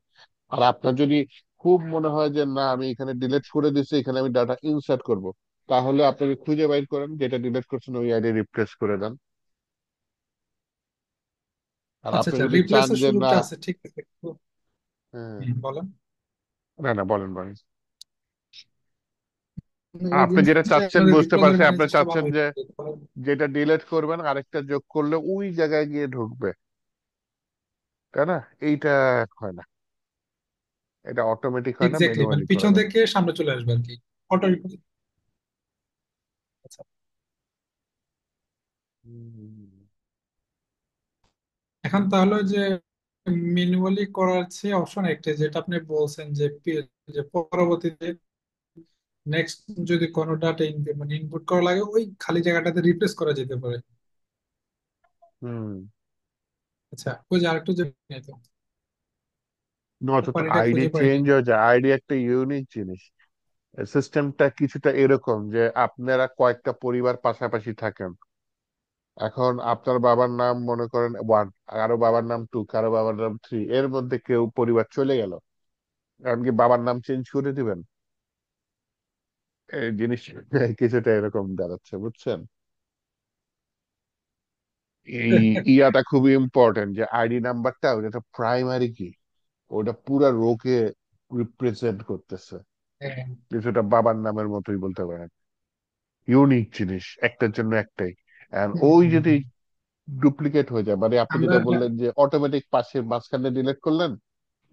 আর আপনার যদি খুব মনে হয় যে না আমি এখানে ডিলিট করে দিচ্ছি, এখানে আমি ডাটা ইনসার্ট করব, তাহলে আপনাকে খুঁজে বাইর করেন যেটা ডিলিট করছেন, ওই আইডি রিপ্লেস করে দেন। আর আচ্ছা আপনি আচ্ছা, যদি চান রিপ্লেসের যে না, সুযোগটা আছে, ঠিক আছে। হ্যাঁ, বলেন। না না, বলেন বলেন। এই আপনি যেটা জিনিসটা চাচ্ছেন বুঝতে রিপ্লেসের পারছি, মানে আপনি জিনিসটা ভালো চাচ্ছেন যে হইছে। যেটা ডিলিট করবেন আরেকটা যোগ করলে ওই জায়গায় গিয়ে ঢুকবে, তাই না? এইটা হয় না, এটা অটোমেটিক হয় না, এক্স্যাক্টলি, মানে ম্যানুয়ালি করে পিছন দেন। থেকে সামনে চলে আসবে আর কি, অটো রিপ্লেস। আচ্ছা, হুম, এখন তাহলে ওই যে ম্যানুয়ালি করার চেয়ে অপশন একটা যেটা আপনি বলছেন যে যে পরবর্তীতে নেক্সট যদি কোনো ডাটা মানে ইনপুট করা লাগে, ওই খালি জায়গাটাতে রিপ্লেস করা যেতে পারে। হুম। আচ্ছা, ওই যে আরেকটু যে নাই তো, নয়তো তো কোম্পানিটা আইডি খুঁজে পাইনি। চেঞ্জ হয়ে যায়, আইডি একটা ইউনিক জিনিস। সিস্টেমটা কিছুটা এরকম যে আপনারা কয়েকটা পরিবার পাশাপাশি থাকেন। এখন আপনার বাবার নাম মনে করেন ওয়ান, কারো বাবার নাম টু, কারো বাবার নাম থ্রি, এর মধ্যে কেউ পরিবার চলে গেল, কারণ কি বাবার নাম চেঞ্জ করে দিবেন? এই জিনিস কিছুটা এরকম দাঁড়াচ্ছে, বুঝছেন? এই ইয়াটা খুবই ইম্পর্টেন্ট যে আইডি নাম্বারটা ওটা প্রাইমারি কি, ওটা পুরা রোকে রিপ্রেজেন্ট করতেছে, হ্যাঁ। কিছুটা বাবার নামের মতোই বলতে পারেন। ইউনিক জিনিস, একটার জন্য একটাই। আর হুম, ওই হুম, যদি হুম। ডুপ্লিকেট হয়ে যায়, মানে আপনি আমরা যেটা বললেন যে অটোমেটিক পাশের মাঝখানে ডিলিট করলেন,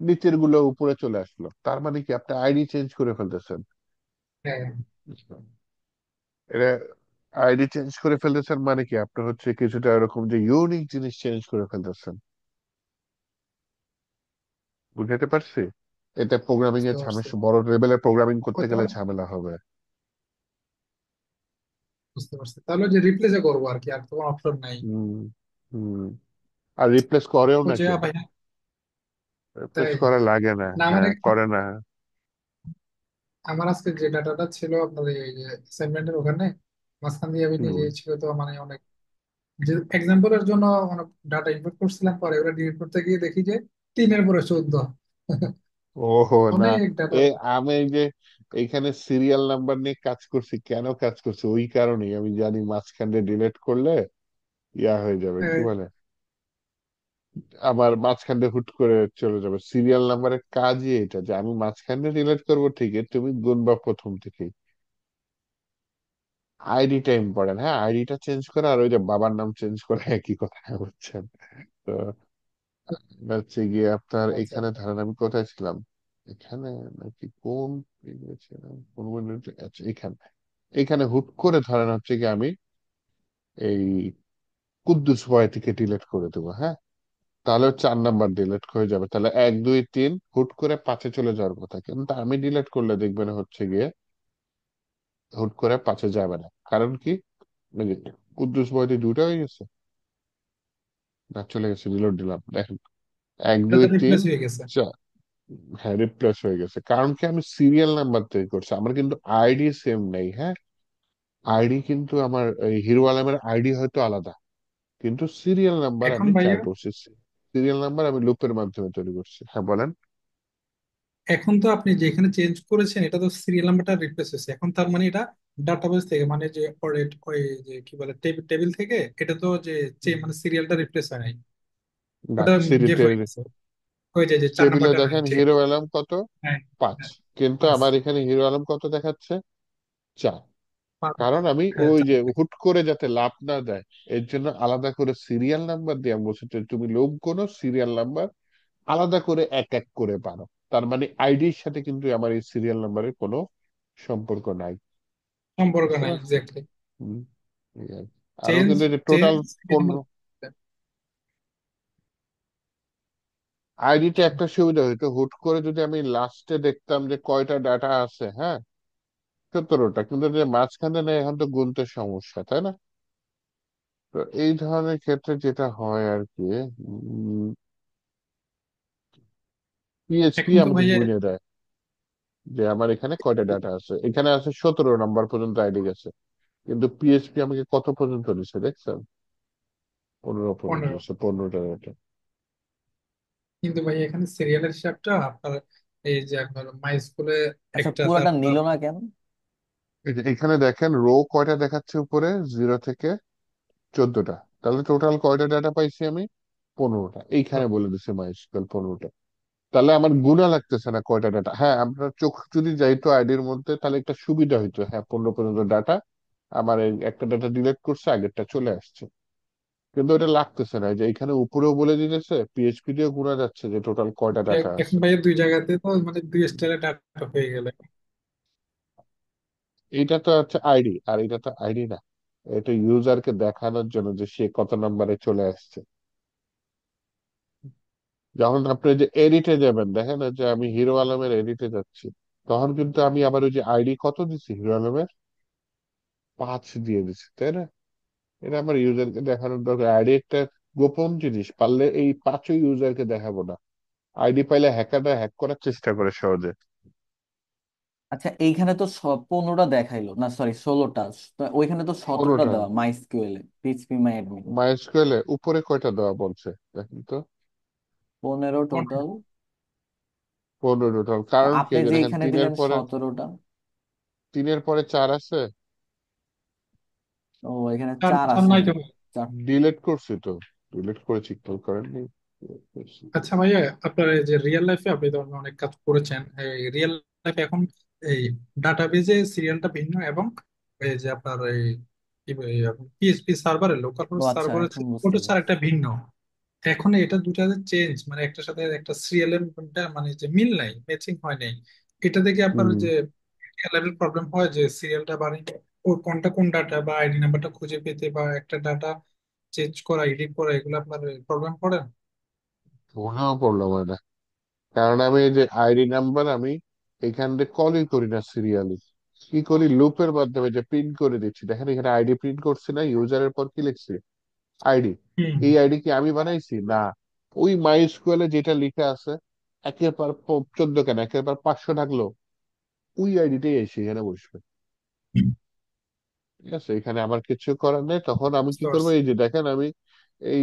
নিচের গুলো উপরে চলে আসলো, তার মানে কি আপনি আইডি চেঞ্জ করে ফেলতেছেন। হ্যাঁ, এটা আইডি চেঞ্জ করে ফেলতেছেন মানে কি আপনি হচ্ছে কিছুটা এরকম যে ইউনিক জিনিস চেঞ্জ করে ফেলতেছেন। বুঝতে পারছি? এটা প্রোগ্রামিং এ বুঝতে পারছি। ঝামেলা, বড় লেভেলের প্রোগ্রামিং করতে হতে গেলে পারে। ঝামেলা হবে। বুঝতে পারছি, তাহলে যে রিপ্লেসে করবো আর কি, আর তো কোনো অপশন নাই। হম, হম। আর রিপ্লেস করেও ও না যে কেউ, ভাই, রিপ্লেস তাই করা লাগে না, না আমার হ্যাঁ করে না। আমার আজকে যে ডাটাটা ছিল আপনার এই যে অ্যাসাইনমেন্টের ওখানে, মাঝখান দিয়ে আমি হম। নিজে ছিল তো মানে অনেক, যে এক্সাম্পলের জন্য অনেক ডাটা ইনপুট করছিলাম, পরে ওরা ডিলিট করতে গিয়ে দেখি যে 3-এর পরে 14। ওহো না, অনেক ডাটা। আমি এই যে এইখানে সিরিয়াল নাম্বার নিয়ে কাজ করছি, কেন কাজ করছি ওই কারণেই, আমি জানি মাঝখানে ডিলিট করলে ইয়া হয়ে যাবে, কি বলে, আমার মাঝখানে হুট করে চলে যাবে। সিরিয়াল নাম্বারের কাজই এটা যে আমি মাঝখানে ডিলিট করবো ঠিকই, তুমি গুনবা প্রথম থেকেই। আইডিটা ইম্পর্টেন্ট, হ্যাঁ আইডিটা চেঞ্জ করা আর ওই যে বাবার নাম চেঞ্জ করা একই কথা, বুঝছেন? তো হচ্ছে গিয়ে আপনার আচ্ছা, এখানে ধরেন আমি কোথায় ছিলাম, এখানে নাকি কোন page এ ছিলাম, কোন মিনিট, আচ্ছা এখানে, এখানে হুট করে ধরেন হচ্ছে কি আমি এই কুদ্দুস বয় থেকে ডিলিট করে দেবো, হ্যাঁ, তাহলে 4 নাম্বার ডিলিট হয়ে যাবে, তাহলে 1 2 3 হুট করে 5-এ চলে যাওয়ার কথা, কিন্তু আমি ডিলিট করলে দেখবেন হচ্ছে গিয়ে হুট করে 5-এ যাবে না, কারণ কি, এই যে কুদ্দুস বয়তে দুটো হয়ে গেছে, না চলে গেছে, রিলোড দিলাম, দেখেন, এক এটা দুই তো তিন রিপ্লেস হয়ে গেছে। চার হ্যাঁ রিপ্লেস হয়ে গেছে, কারণ কি আমি সিরিয়াল নাম্বার তৈরি করছি, আমার কিন্তু আইডি সেম নেই, হ্যাঁ, আইডি কিন্তু আমার এই হিরো আলমের আইডি হয়তো আলাদা, কিন্তু সিরিয়াল নাম্বার এখন আমি ভাইয়া, চার করছি, সিরিয়াল নাম্বার আমি লুপের মাধ্যমে তৈরি করছি। হ্যাঁ বলেন। এখন তো আপনি যেখানে চেঞ্জ করেছেন এটা তো সিরিয়াল নাম্বারটা রিপ্লেস হয়েছে, এখন তার মানে এটা ডাটাবেস থেকে মানে যে ওই যে কি বলে টেবিল থেকে, এটা তো যে মানে সিরিয়ালটা রিপ্লেস হয় নাই, না, ওটা গেপ সিরিতে হয়ে গেছে। ওই যে যে চার টেবিলে নাম্বারটা নাই দেখেন যে। হিরো আলম কত, হ্যাঁ, 5। হ্যাঁ, কিন্তু পাঁচ। আমার এখানে হিরো আলম কত দেখাচ্ছে, 4। পাঁচ। কারণ আমি হ্যাঁ, ওই চার। যে হুট করে যাতে লাভ না দেয়, এর জন্য আলাদা করে সিরিয়াল নাম্বার দিয়ে আমি বলছি যে তুমি লোভ কোনো সিরিয়াল নাম্বার আলাদা করে এক এক করে পারো। তার মানে আইডির সাথে কিন্তু আমার এই সিরিয়াল নাম্বারের কোনো সম্পর্ক নাই। সম্পর্ক বুঝতে নাই, পারছো? এক্স্যাক্টলি। হুম, এই আর কি। আরো চেঞ্জ কিন্তু টোটাল চেঞ্জ 15। আইডিতে একটা সুবিধা হইতো, হুট করে যদি আমি লাস্টে দেখতাম যে কয়টা ডাটা আছে, হ্যাঁ, 17টা, কিন্তু যে মাঝখানে নেই, এখন তো গুনতে সমস্যা, তাই না? তো এই ধরনের ক্ষেত্রে যেটা হয় আর কি, পিএইচপি এখন তো আমাকে ভাইয়া গুনে দেয় যে আমার এখানে কয়টা ডাটা আছে। এখানে আছে 17 নাম্বার পর্যন্ত আইডি গেছে, কিন্তু পিএইচপি আমাকে কত পর্যন্ত দিচ্ছে দেখছেন? 15 পর্যন্ত 15। দিচ্ছে, 15টা ডাটা। কিন্তু ভাই এখানে সিরিয়ালের হিসাবটা আপনার এই যে আপনার মাই স্কুলে আচ্ছা, একটা, পুরাটা তারপর নিল না কেন? এখানে দেখেন রো কয়টা দেখাচ্ছে উপরে, 0 থেকে 14টা। তাহলে টোটাল কয়টা ডাটা পাইছি আমি? 15টা। এইখানে বলে দিচ্ছে মাইস্কুয়েল 15টা। তাহলে আমার গুণা লাগতেছে না কয়টা ডাটা। হ্যাঁ, আমরা চোখ যদি যাইতো আইডির মধ্যে তাহলে একটা সুবিধা হইতো, হ্যাঁ 15 পর্যন্ত ডাটা, আমার এই একটা ডাটা ডিলিট করছে, আগেরটা চলে আসছে। কিন্তু এটা লাগতেছে না, এই যে এখানে উপরেও বলে দিতেছে, পিএইচপি দিয়ে গুণা যাচ্ছে যে টোটাল কয়টা ডাটা এখন আছে। ভাইয়া দুই জায়গাতে তো মানে দুই স্টাইলের ডাটা হয়ে গেলে। এইটা তো হচ্ছে আইডি, আর এটা তো আইডি না। এটা ইউজারকে দেখানোর জন্য যে সে কত নম্বরে চলে আসছে। যখন আপনি যে এডিটে যাবেন, দেখেন এই যে আমি হিরো আলমের এডিটে যাচ্ছি, তখন কিন্তু আমি আবার ওই যে আইডি কত দিচ্ছি হিরো আলমের, 5 দিয়ে দিচ্ছি, তাই না? এটা আমার ইউজারকে দেখানোর দরকার। আইডি একটা গোপন জিনিস, পারলে এই 5ও ইউজারকে দেখাবো না। আইডি পাইলে হ্যাকাররা হ্যাক করার চেষ্টা করে সহজে। আচ্ছা, এইখানে তো সব 15টা দেখাইলো না, সরি 16টা। তো ওইখানে তো 17টা 15টা দেওয়া মাই এসকিউএল এ, পিএইচপি মাই অ্যাডমিন। মাইস্কুয়েলে উপরে কয়টা দেওয়া বলছে দেখেন তো? 15 টোটাল। 15 টোটাল। কারণ কি, আপনি এই যে যে দেখেন এখানে তিনের দিলেন পরে, 17টা। 4 আছে। ও, এখানে চার 4 চার আসে নাই তো নাই। ভাই। চার। ডিলিট করছি তো, ডিলিট করেছি, খেয়াল করেননি? আচ্ছা ভাইয়া, আপনার এই যে রিয়েল লাইফে আপনি তো অনেক কাজ করেছেন, এই রিয়েল লাইফে এখন এই ডাটাবেজে সিরিয়ালটা ভিন্ন, এবং এই যে আপনার এই পিএইচপি সার্ভারে, লোকাল ও হোস্ট আচ্ছা, সার্ভারে এখন বুঝতে ওটা ছাড়া পারছি। একটা ভিন্ন। এখন এটা দুটা চেঞ্জ, মানে একটার সাথে একটা সিরিয়ালের মানে যে মিল নাই, ম্যাচিং হয় নাই। এটা দেখে আপনার ওই হম। যে লেভেল প্রবলেম হয় যে সিরিয়ালটা বানিয়ে ও কোনটা কোন ডাটা বা আইডি নাম্বারটা খুঁজে পেতে, বা একটা ডাটা চেঞ্জ করা, এডিট করা, এগুলো আপনার প্রবলেম পড়ে। কোনো প্রবলেম হয় না। কারণ আমি এই যে আইডি নাম্বার আমি এখান থেকে কলই করি না সিরিয়ালি, কি করি লুপের মাধ্যমে যে প্রিন্ট করে দিচ্ছি। দেখেন এখানে আইডি প্রিন্ট করছি না, ইউজারের পর কি লিখছি, আইডি। হুম। এই আইডি কি আমি বানাইছি না? ওই মাই স্কুয়েলে যেটা লিখে আছে, একের পর 14 কেন, একের পর 500 থাকলো, ওই আইডিটাই এসে এখানে বসবে। ঠিক আছে, এখানে আমার কিছু করার নেই। তখন আমি কি বুঝতে করবো, পারছি। এই যে দেখেন আমি এই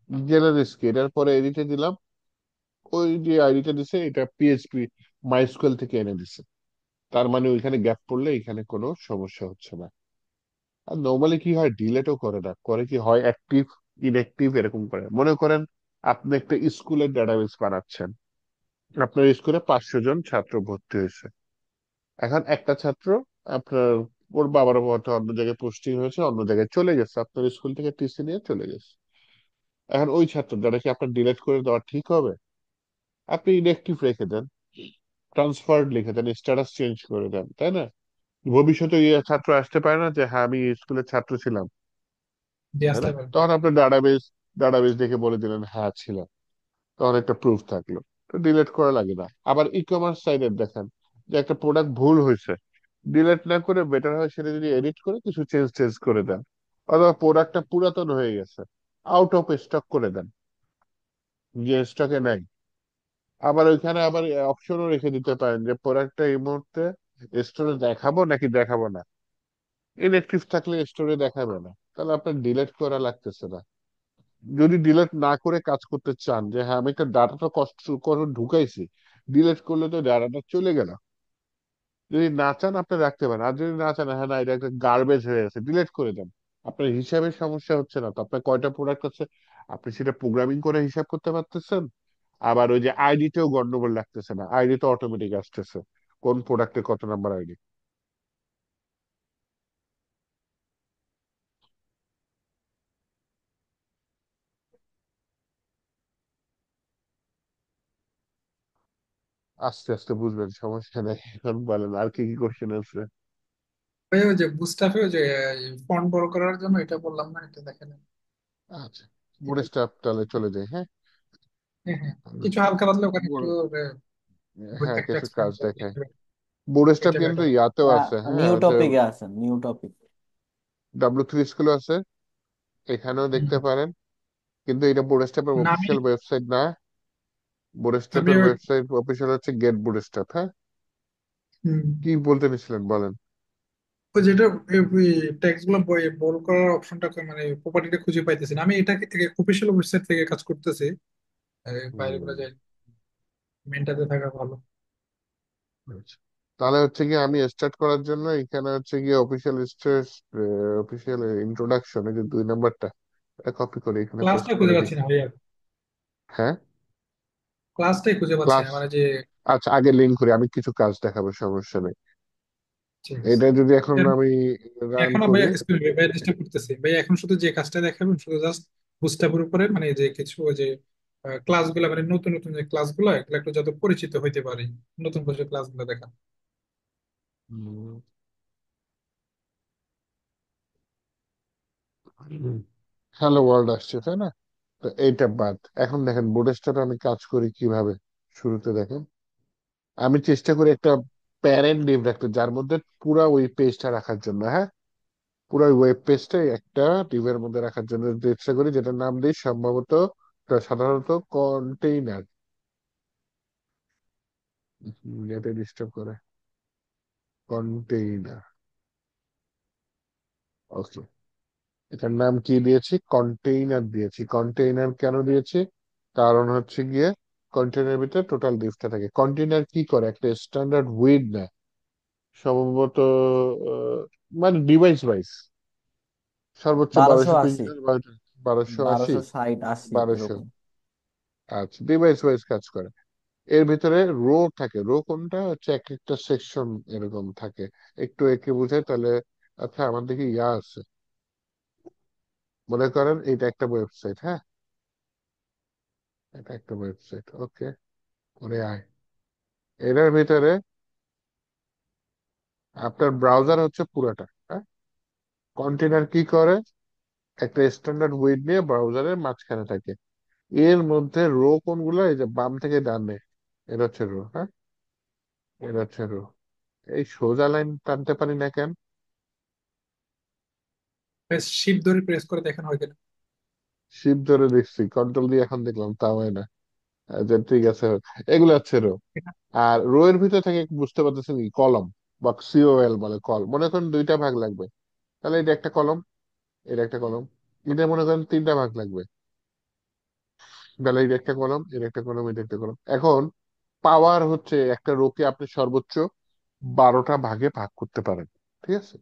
জেনারেল এটার পরে এডিটে দিলাম, ওই যে আইডিটা দিছে এটা পিএইচপি মাইস্কুয়েল থেকে এনে দিছে। তার মানে ওইখানে গ্যাপ পড়লে এখানে কোনো সমস্যা হচ্ছে না। আর নর্মালি কি হয়, ডিলেটও করে না, করে কি হয় অ্যাক্টিভ ইনঅ্যাক্টিভ এরকম করে। মনে করেন আপনি একটা স্কুলের ডাটাবেস বানাচ্ছেন, আপনার স্কুলে 500 জন ছাত্র ভর্তি হয়েছে। এখন একটা ছাত্র আপনার, ওর বাবার হয়তো অন্য জায়গায় পোস্টিং হয়েছে, অন্য জায়গায় চলে গেছে, আপনার স্কুল থেকে টিসি নিয়ে চলে গেছে। এখন ওই ছাত্র দ্বারা কি আপনার ডিলেট করে দেওয়া ঠিক হবে? আপনি ইনঅ্যাক্টিভ রেখে দেন, ট্রান্সফার্ড লিখে দেন, স্ট্যাটাস চেঞ্জ করে দেন, তাই না? ভবিষ্যতে ইয়ে ছাত্র আসতে পারে না যে হ্যাঁ আমি এই স্কুলের ছাত্র ছিলাম, দিয়ে তাই আসতে না? পারেন। তখন আপনার ডাটাবেস দেখে বলে দিলেন হ্যাঁ ছিলাম, তখন একটা প্রুফ থাকলো। তো ডিলিট করা লাগে না। আবার ই কমার্স সাইডের দেখেন যে একটা প্রোডাক্ট ভুল হয়েছে, ডিলিট না করে বেটার হয় সেটা যদি এডিট করে কিছু চেঞ্জ চেঞ্জ করে দেন। অথবা প্রোডাক্টটা পুরাতন হয়ে গেছে, আউট অফ স্টক করে দেন, যে স্টকে নাই। আবার ওইখানে আবার অপশনও রেখে দিতে পারেন যে প্রোডাক্টটা এই মুহূর্তে স্টোরে দেখাবো নাকি দেখাবো না। ইনএক্টিভ থাকলে স্টোরে দেখাবে না, তাহলে আপনার ডিলিট করা লাগতেছে না। যদি ডিলিট না করে কাজ করতে চান যে হ্যাঁ আমি একটা ডাটাটা কষ্ট করে ঢুকাইছি, ডিলিট করলে তো ডাটাটা চলে গেল, যদি না চান আপনি রাখতে পারেন, আর যদি না চান হ্যাঁ না এটা একটা গার্বেজ হয়ে গেছে, ডিলিট করে দেন। আপনার হিসাবের সমস্যা হচ্ছে না তো, আপনার কয়টা প্রোডাক্ট আছে আপনি সেটা প্রোগ্রামিং করে হিসাব করতে পারতেছেন। আবার ওই যে আইডিতেও গন্ডগোল লাগতেছে না, আইডি তো অটোমেটিক আসতেছে কোন প্রোডাক্টে কত নাম্বার আইডি। আস্তে আস্তে বুঝবেন, সমস্যা নেই। এখন বলেন আর কি কি কোশ্চেন আছে। ওই যে বুস্টাফে ওই যে ফন্ট বড় করার জন্য এটা বললাম না, এটা দেখেন। আচ্ছা, বোর্ড স্টাফ তাহলে চলে যাই, হ্যাঁ। হ্যাঁ হ্যাঁ, কিছু হালকা পাতলা ওখানে একটু বোর্ড- হ্যাঁ একটা কিছু কাজ এক্সপেরিমেন্ট দেখায়। বোর্ড স্টাফ এটা কিন্তু বেটার। ইয়াতেও আছে, হ্যাঁ নিউ ওই যে টপিকে আছেন, নিউ টপিক। W3 স্কুল আছে, এখানেও দেখতে পারেন। কিন্তু এটা বোর্ড স্টাফের না আমি অফিসিয়াল ওয়েবসাইট না। বোর্ড আমি স্টাফের ওয়েবসাইট অফিসিয়াল হচ্ছে গেট বোর্ড স্টাফ, হ্যাঁ। হুম, কি বলতে নিছিলেন বলেন। ওই যেটা টেক্সট গুলো বড় করার অপশনটা মানে প্রপার্টিটা খুঁজে পাইতেছি না। আমি এটাকে থেকে অফিসিয়াল ওয়েবসাইট থেকে কাজ করতেছি, বাইরে গুলো হুম, যাই, মেনটাতে থাকা ভালো। আচ্ছা। তাহলে হচ্ছে কি আমি স্টার্ট করার জন্য এখানে হচ্ছে গিয়ে অফিসিয়াল স্টেজ, অফিসিয়াল ইন্ট্রোডাকশন, এই যে 2 নাম্বারটা এটা কপি করে এখানে পেস্ট ক্লাসটা করে খুঁজে দিই। পাচ্ছি না ভাইয়া, হ্যাঁ, ক্লাসটাই খুঁজে পাচ্ছি ক্লাস। না, মানে যে। আচ্ছা আগে লিঙ্ক করি, আমি কিছু কাজ দেখাবো, সমস্যা নেই। ঠিক আছে। এটা যদি এখন এর- আমি রান এখন করি। ভাইয়া ভাইয়া ডিস্টার্ব করতেছি ভাইয়া, এখন শুধু যে কাজটা দেখাবেন শুধু জাস্ট বুস্টাপের উপরে, মানে যে কিছু ওই যে ক্লাসগুলো, মানে নতুন নতুন যে ক্লাসগুলো এগুলো একটু যাতে পরিচিত হইতে পারি, নতুন করে ক্লাসগুলো দেখা। হ্যালো ওয়ার্ল্ড আসছে তাই না, তো এইটা বাদ। এখন দেখেন বোর্ড স্টারে আমি কাজ করি কিভাবে। শুরুতে দেখেন আমি চেষ্টা করি একটা প্যারেন্ট ডিভ রাখতে, যার মধ্যে পুরা ওই পেজটা রাখার জন্য, হ্যাঁ। পুরো ওয়েব পেজটাই একটা ডিভের মধ্যে রাখার জন্য চেষ্টা করি, যেটার নাম দিই সম্ভবত সাধারণত কন্টেইনার। নেটে ডিস্টার্ব করে, কন্টেইনার। ওকে, এটার নাম কি দিয়েছি, কন্টেইনার দিয়েছি। কন্টেইনার কেন দিয়েছি, কারণ হচ্ছে গিয়ে কন্টেইনার ভিতরে টোটাল ডিভটা থাকে। কন্টেইনার কি করে, একটা স্ট্যান্ডার্ড উইড নেয় সম্ভবত, আহ, মানে ডিভাইস ওয়াইজ সর্বোচ্চ 1280, 1250, 1280, 1260, 80 1200। এরকম। আচ্ছা, ডিভাইস ওয়াইজ কাজ করে। এর ভিতরে রো থাকে, রো কোনটা হচ্ছে এক একটা সেকশন এরকম থাকে। একটু একে বুঝে তাহলে। আচ্ছা আমার দেখি ইয়া আছে, মনে করেন এটা একটা ওয়েবসাইট, হ্যাঁ। এটা একটা ওয়েবসাইট, ওকে। ওরে আয়, এটার ভিতরে আপনার ব্রাউজার হচ্ছে পুরাটা, হ্যাঁ। কন্টেনার কি করে, একটা স্ট্যান্ডার্ড উইড নিয়ে ব্রাউজারের মাঝখানে থাকে। এর মধ্যে রো কোনগুলো, এই যে বাম থেকে ডানে, এটা হচ্ছে রো, হ্যাঁ। এটা হচ্ছে রো। এই সোজা লাইন টানতে পারি না কেন। শিপ ধরে প্রেস করে দেখেন হয় কিনা। শিপ ধরে দেখছি, কন্ট্রোল দিয়ে এখন দেখলাম, তাও হয় না। আচ্ছা ঠিক আছে, এগুলো হচ্ছে রো। আর রো এর ভিতরে থেকে বুঝতে পারতেছেন কি, কলম বা সিওএল বলে কল। মনে করেন 2টা ভাগ লাগবে, তাহলে এটা একটা কলম, এটা একটা কলম। এটা মনে করেন 3টা ভাগ লাগবে, তাহলে এটা একটা কলম, এটা একটা কলম, এটা একটা কলম। এখন পাওয়ার হচ্ছে একটা রোকে আপনি সর্বোচ্চ 12টা ভাগে ভাগ করতে পারেন, ঠিক আছে।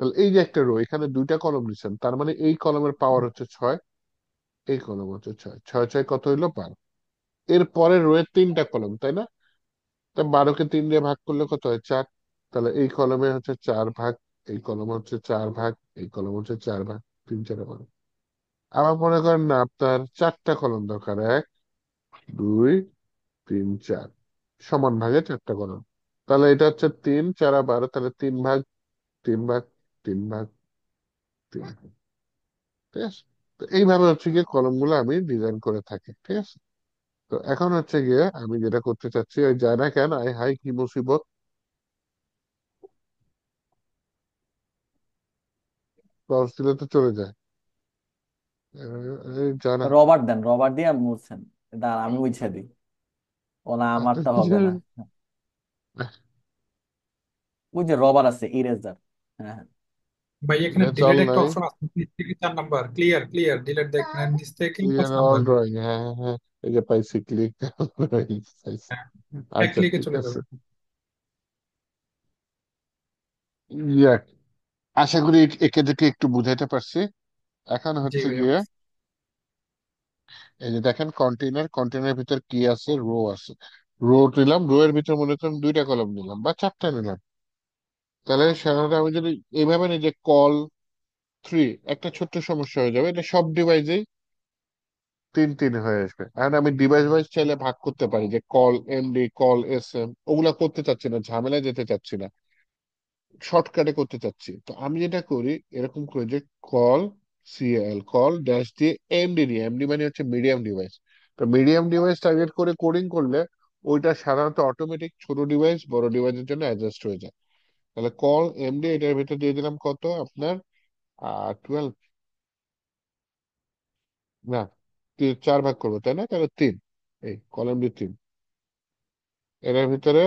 তাহলে এই যে একটা রো, এখানে 2টা কলম নিচ্ছেন, তার মানে এই কলমের পাওয়ার হচ্ছে 6, এই কলম হচ্ছে 6, 6 6 কত হইলো 12। এর পরে রোয়ের 3টা কলম, তাই না। তা 12কে 3 দিয়ে ভাগ করলে কত হয়, 4। তাহলে এই কলমে হচ্ছে 4 ভাগ, এই কলম হচ্ছে 4 ভাগ, এই কলম হচ্ছে 4 ভাগ, 3 4 কলম। আবার মনে করেন না আপনার 4টা কলম দরকার, 1 2 3 4, সমান ভাগে 4টা কলম। তাহলে এটা হচ্ছে 3 4 12, তাহলে 3 ভাগ, 3 ভাগ, 3 ভাগ, 3 ভাগ, ঠিক আছে। তো এইভাবে হচ্ছে গিয়ে কলমগুলো আমি ডিজাইন করে থাকি, ঠিক আছে। তো এখন হচ্ছে গিয়ে আমি যেটা করতে চাচ্ছি, ওই যায় না কেন, আই হাই কি মুসিবত, ক্রস দিলে তো চলে যায়। এই যায় না। রবার্ট দেন, রবার্ট দিয়ে মুছছেন। দাঁড়া আমি মুছে দিই। ও না, আমারটা হবে না। ওই যে রবার আছে, ইরেজার। হ্যাঁ হ্যাঁ। ভাই এখানে এটা চল ডিলেট একটা নাই, অপশন আছে, নিচ থেকে 4 নাম্বার ক্লিয়ার ক্লিয়ার ডিলেট দেখেন, নিচ থেকে পাঁচ ক্লিয়ার অল নাম্বার ড্রয়িং, হ্যাঁ হ্যাঁ হ্যাঁ, এই যে পাইছি, ক্লিক পাইছি। হ্যাঁ, এক আচ্ছা ক্লিকে ঠিক চলে আছে। যাবে। ইয়া, আশা করি একে দেখে একটু বুঝাইতে পারছি। এখন জি হচ্ছে ভাইয়া। গিয়ে এই যে দেখেন কন্টেইনার, কন্টেইনারের ভিতর কি আছে, রো আছে। রো নিলাম, রো এর ভিতর মনে করেন দুইটা কলাম নিলাম বা চারটা নিলাম। তাহলে সাধারণত আমি যদি এইভাবে নিই যে কল থ্রি, একটা ছোট্ট সমস্যা হয়ে যাবে, এটা সব ডিভাইসেই তিন তিন হয়ে আসবে। এখন আমি ডিভাইস ওয়াইজ চাইলে ভাগ করতে পারি যে call MD, call S M, ওগুলা করতে চাচ্ছি না, ঝামেলায় যেতে চাচ্ছি না, শর্টকাটে করতে চাচ্ছি। তো আমি যেটা করি এরকম করে যে কল সিএল, কল ড্যাশ দিয়ে এমডি দিয়ে, এমডি মানে হচ্ছে মিডিয়াম ডিভাইস। তো মিডিয়াম ডিভাইস টার্গেট করে কোডিং করলে ওইটা সাধারণত অটোমেটিক ছোট ডিভাইস বড় ডিভাইসের জন্য অ্যাডজাস্ট হয়ে যায়। তাহলে কল এমডি এটার ভিতর দিয়ে দিলাম কত আপনার 12, না, চার ভাগ করবো তাই না, তাহলে তিন। এই কল এমডি তিন, এটার ভিতরে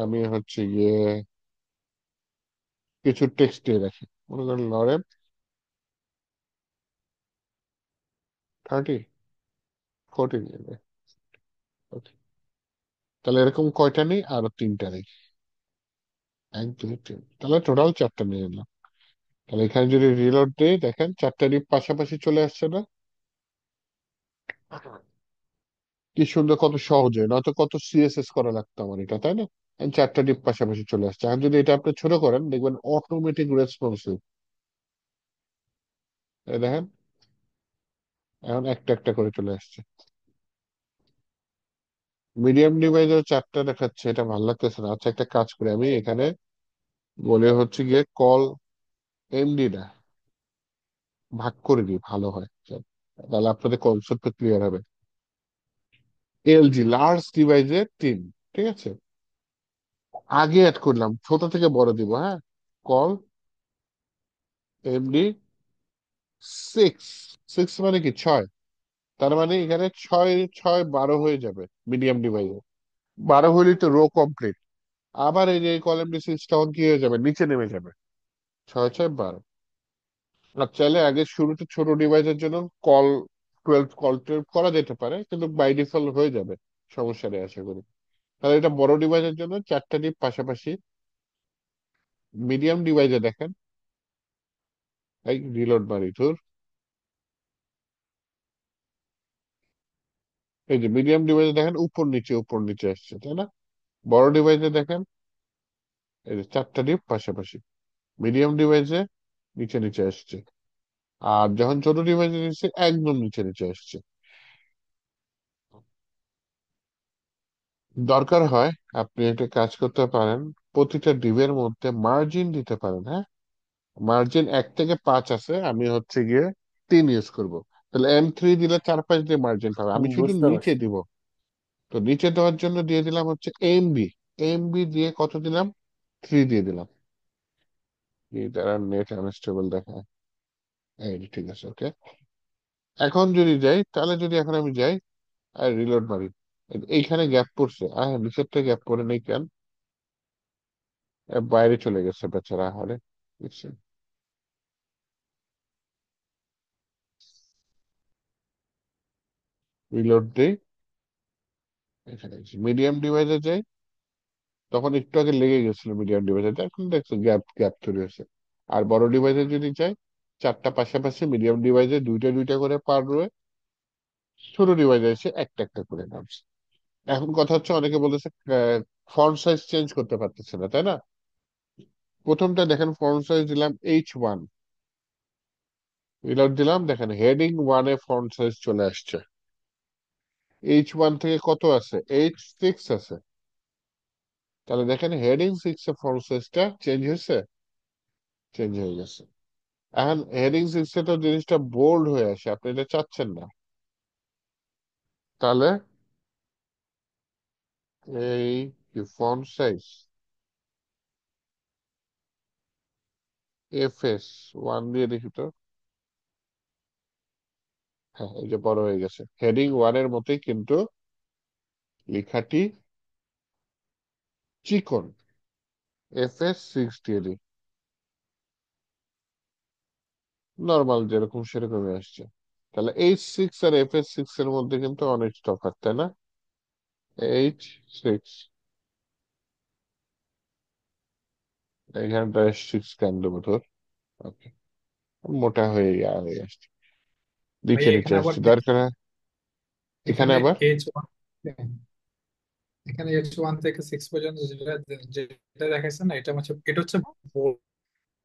আমি হচ্ছে গিয়ে কিছু টেক্সট দিয়ে রাখি, মনে করেন লরেন 30, 40 দিয়ে দেয়। Okay. তাহলে এরকম কয়টা নেই, আরো তিনটা নেই, এক দুই তিন, তাহলে টোটাল চারটা নিয়ে নিলাম। তাহলে এখানে যদি রিলোড দিই দেখেন চারটা ডিপ পাশাপাশি চলে আসছে না, কি সুন্দর, কত সহজে, নয়তো কত সিএসএস করা লাগতো আমার এটা, তাই না? And চারটা ডিপ পাশাপাশি চলে আসছে। আর যদি এটা আপনি ছোট করেন দেখবেন অটোমেটিক রেসপন্সিভ। দেখেন এখন একটা একটা করে চলে আসছে। মিডিয়াম ডিভাইসেও চারটা দেখাচ্ছে, এটা ভালো লাগতেছে না। আচ্ছা একটা কাজ করি, আমি এখানে বলে হচ্ছে গিয়ে কল এমডি না, ভাগ করে দিই, ভালো হয়। তাহলে আপনাদের কনসেপ্ট ক্লিয়ার হবে। এলজি লার্জ ডিভাইসে তিন, ঠিক আছে, আগে অ্যাড করলাম, ছোট থেকে বড় দিব, হ্যাঁ। কল এমডি সিক্স, সিক্স মানে কি ছয়, তার মানে এখানে ছয় ছয় 12 হয়ে যাবে মিডিয়াম ডিভাইসে। 12 হলেই তো রো কমপ্লিট। আবার এই যে কল এমডি সিক্স তখন কি হয়ে যাবে, নিচে নেমে যাবে, ছয় ছয় 12। আর চাইলে আগে শুরুতে ছোট ডিভাইসের জন্য কল 12, কল 12 করা যেতে পারে, কিন্তু বাই ডিফল্ট হয়ে যাবে, সমস্যা নেই আশা করি। তাহলে এটা বড় ডিভাইসের জন্য চারটা ডিপ পাশাপাশি। মিডিয়াম ডিভাইসে দেখেন, এই রিলোড মারি তোর, এই যে মিডিয়াম ডিভাইসে দেখেন উপর নিচে উপর নিচে আসছে, তাই না? বড় ডিভাইসে দেখেন এই যে চারটা ডিপ পাশাপাশি, মিডিয়াম ডিভাইসে নিচে নিচে আসছে। আর যখন ছোট ডিভাইসে নিচ্ছে একদম নিচে নিচে আসছে। দরকার হয় আপনি একটা কাজ করতে পারেন, প্রতিটা ডিবের মধ্যে মার্জিন দিতে পারেন, হ্যাঁ। মার্জিন 1 থেকে 5 আছে, আমি হচ্ছে গিয়ে 3 ইউজ করব। তাহলে M3 দিলে 4 5 দিয়ে মার্জিন পাবে, আমি শুধু বুঝতে নিচে পারছি। দিব। তো নিচে দেওয়ার জন্য দিয়ে দিলাম হচ্ছে এমবি, এমবি দিয়ে কত দিলাম, 3 দিয়ে দিলাম। এই দ্বারা নেট আনস্টেবল দেখায়, এই ঠিক আছে, ওকে। এখন যদি যাই, তাহলে যদি এখন আমি যাই আর রিলোড মারি, এইখানে গ্যাপ পড়ছে, নিচেরটা গ্যাপ পড়ে নেই কেন, বাইরে চলে গেছে বেচারা, হারে। রিলোড দেই, এখানে মিডিয়াম ডিভাইসে যাই, তখন একটু আগে লেগে গেছিল মিডিয়াম ডিভাইসে, এখন দেখছো গ্যাপ গ্যাপ তৈরি হয়েছে। আর বড় ডিভাইসে যদি চাই, চারটা পাশাপাশি, মিডিয়াম ডিভাইসে দুইটা দুইটা করে পার রয়ে, ছোট ডিভাইসে এসে একটা একটা করে নামছে। এখন কথা হচ্ছে অনেকে বলতেছে ফন্ট সাইজ চেঞ্জ করতে পারতেছে না, তাই না? প্রথমটা দেখেন ফন্ট সাইজ দিলাম H1, রিলোড দিলাম, দেখেন হেডিং ওয়ানে ফন্ট সাইজ চলে আসছে। H1 থেকে কত আছে, H6 আছে। তাহলে দেখেন হেডিং সিক্স এর ফন্ট সাইজটা চেঞ্জ হয়েছে, চেঞ্জ হয়ে গেছে। এখন হেডিং সিক্সে তো জিনিসটা বোল্ড হয়ে আসে, আপনি এটা চাচ্ছেন না। তাহলে এই কি ফন্ট সাইজ FS1 দিয়ে দেখি তো, হ্যাঁ এই যে বড় হয়ে গেছে, হেডিং ওয়ানের মতোই কিন্তু লেখাটি চিকন। FS6 দিয়ে দিই, নর্মাল যেরকম সেরকমই আসছে। তাহলে H6 আর FS6 এর মধ্যে কিন্তু অনেক তফাৎ, তাই না? H6, এখানটা সিক্স কেন দেবো তোর? ওকে, মোটা হয়ে হয়ে আসছে, ভাই নিচে নিচে এখানে আবার আসছে দরকার। এখানে এখানে আবার এইচ ওয়ান, এখানে এইচ 1 থেকে 6 পর্যন্ত যেটা যেটা দেখাচ্ছে না, এটা হচ্ছে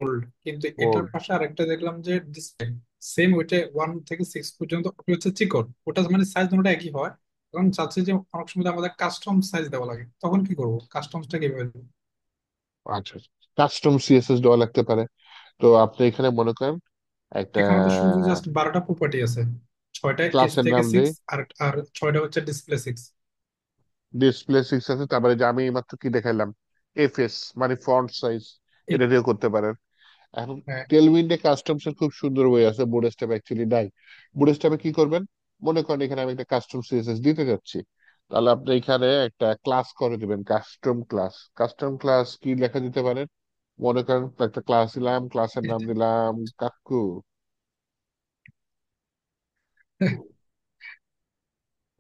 বোল্ড, কিন্তু এটার বোর্ড। পাশে আরেকটা দেখলাম যে ডিসপ্লে সেম ওইটা 1 থেকে 6 পর্যন্ত, ওটা হচ্ছে চিকন, ওটা মানে সাইজ দুটোটা একই হয়। এখন চাচ্ছি যে অনেক সময় আমাদের কাস্টম সাইজ দেওয়া লাগে, তখন কি করবো? কাস্টমসটা কিভাবে দেবো? আচ্ছা, কাস্টম সিএসএস দেওয়া লাগতে পারে। তো আপনি এখানে মনে করেন একটা এখানে তো শুধু জাস্ট 12টা প্রপার্টি আছে, 6টা এইচ ক্লাসের থেকে নাম দেই, 6, আর আর 6টা হচ্ছে ডিসপ্লে 6। ডিসপ্লে সিক্স আছে, তারপরে যে আমি মাত্র কি দেখাইলাম, এফএস মানে ফন্ট সাইজ, এটা দিয়ে করতে পারেন। এখন হ্যাঁ, টেলউইন্ডে কাস্টমস এর খুব সুন্দর বই আছে, বুটস্ট্র্যাপ অ্যাকচুয়ালি নাই। বুটস্ট্র্যাপে কি করবেন, মনে করেন এখানে আমি একটা কাস্টম সিএসএস দিতে যাচ্ছি, তাহলে আপনি এখানে একটা ক্লাস করে দিবেন, কাস্টম ক্লাস। কাস্টম ক্লাস কি লেখা দিতে পারেন, মনে করেন একটা ক্লাস দিলাম, ক্লাসের নাম দিলাম কাকু।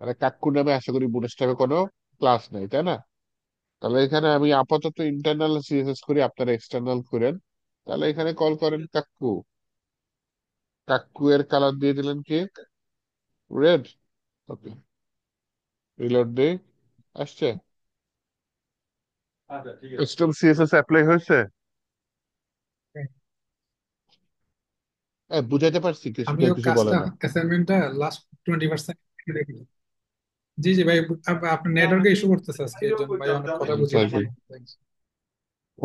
মানে কাকু নামে আশা করি বুটস্ট্র্যাপে কোনো ক্লাস নেই, তাই না? তাহলে এখানে আমি আপাতত ইন্টারনাল সিএসএস করি, আপনারা এক্সটার্নাল করেন। তাহলে এখানে কল করেন কাকু। কাকু এর কালার দিয়ে দিলেন কি, রেড। ওকে, রিলোড দেই, আসছে। কাস্টম সিএসএস অ্যাপ্লাই হয়েছে। হ্যাঁ। বুঝাইতে পারছি কিছু, কেউ আমিও কিছু বলে কাজটা না। অ্যাসাইনমেন্টটা লাস্ট 20% দেখি। জি জি ভাই, আপনার নেটওয়ার্কে ইস্যু করতেছে আজকে, এর জন্য ভাই অনেক কথা বুঝি না সরি, মাঝে মধ্যে।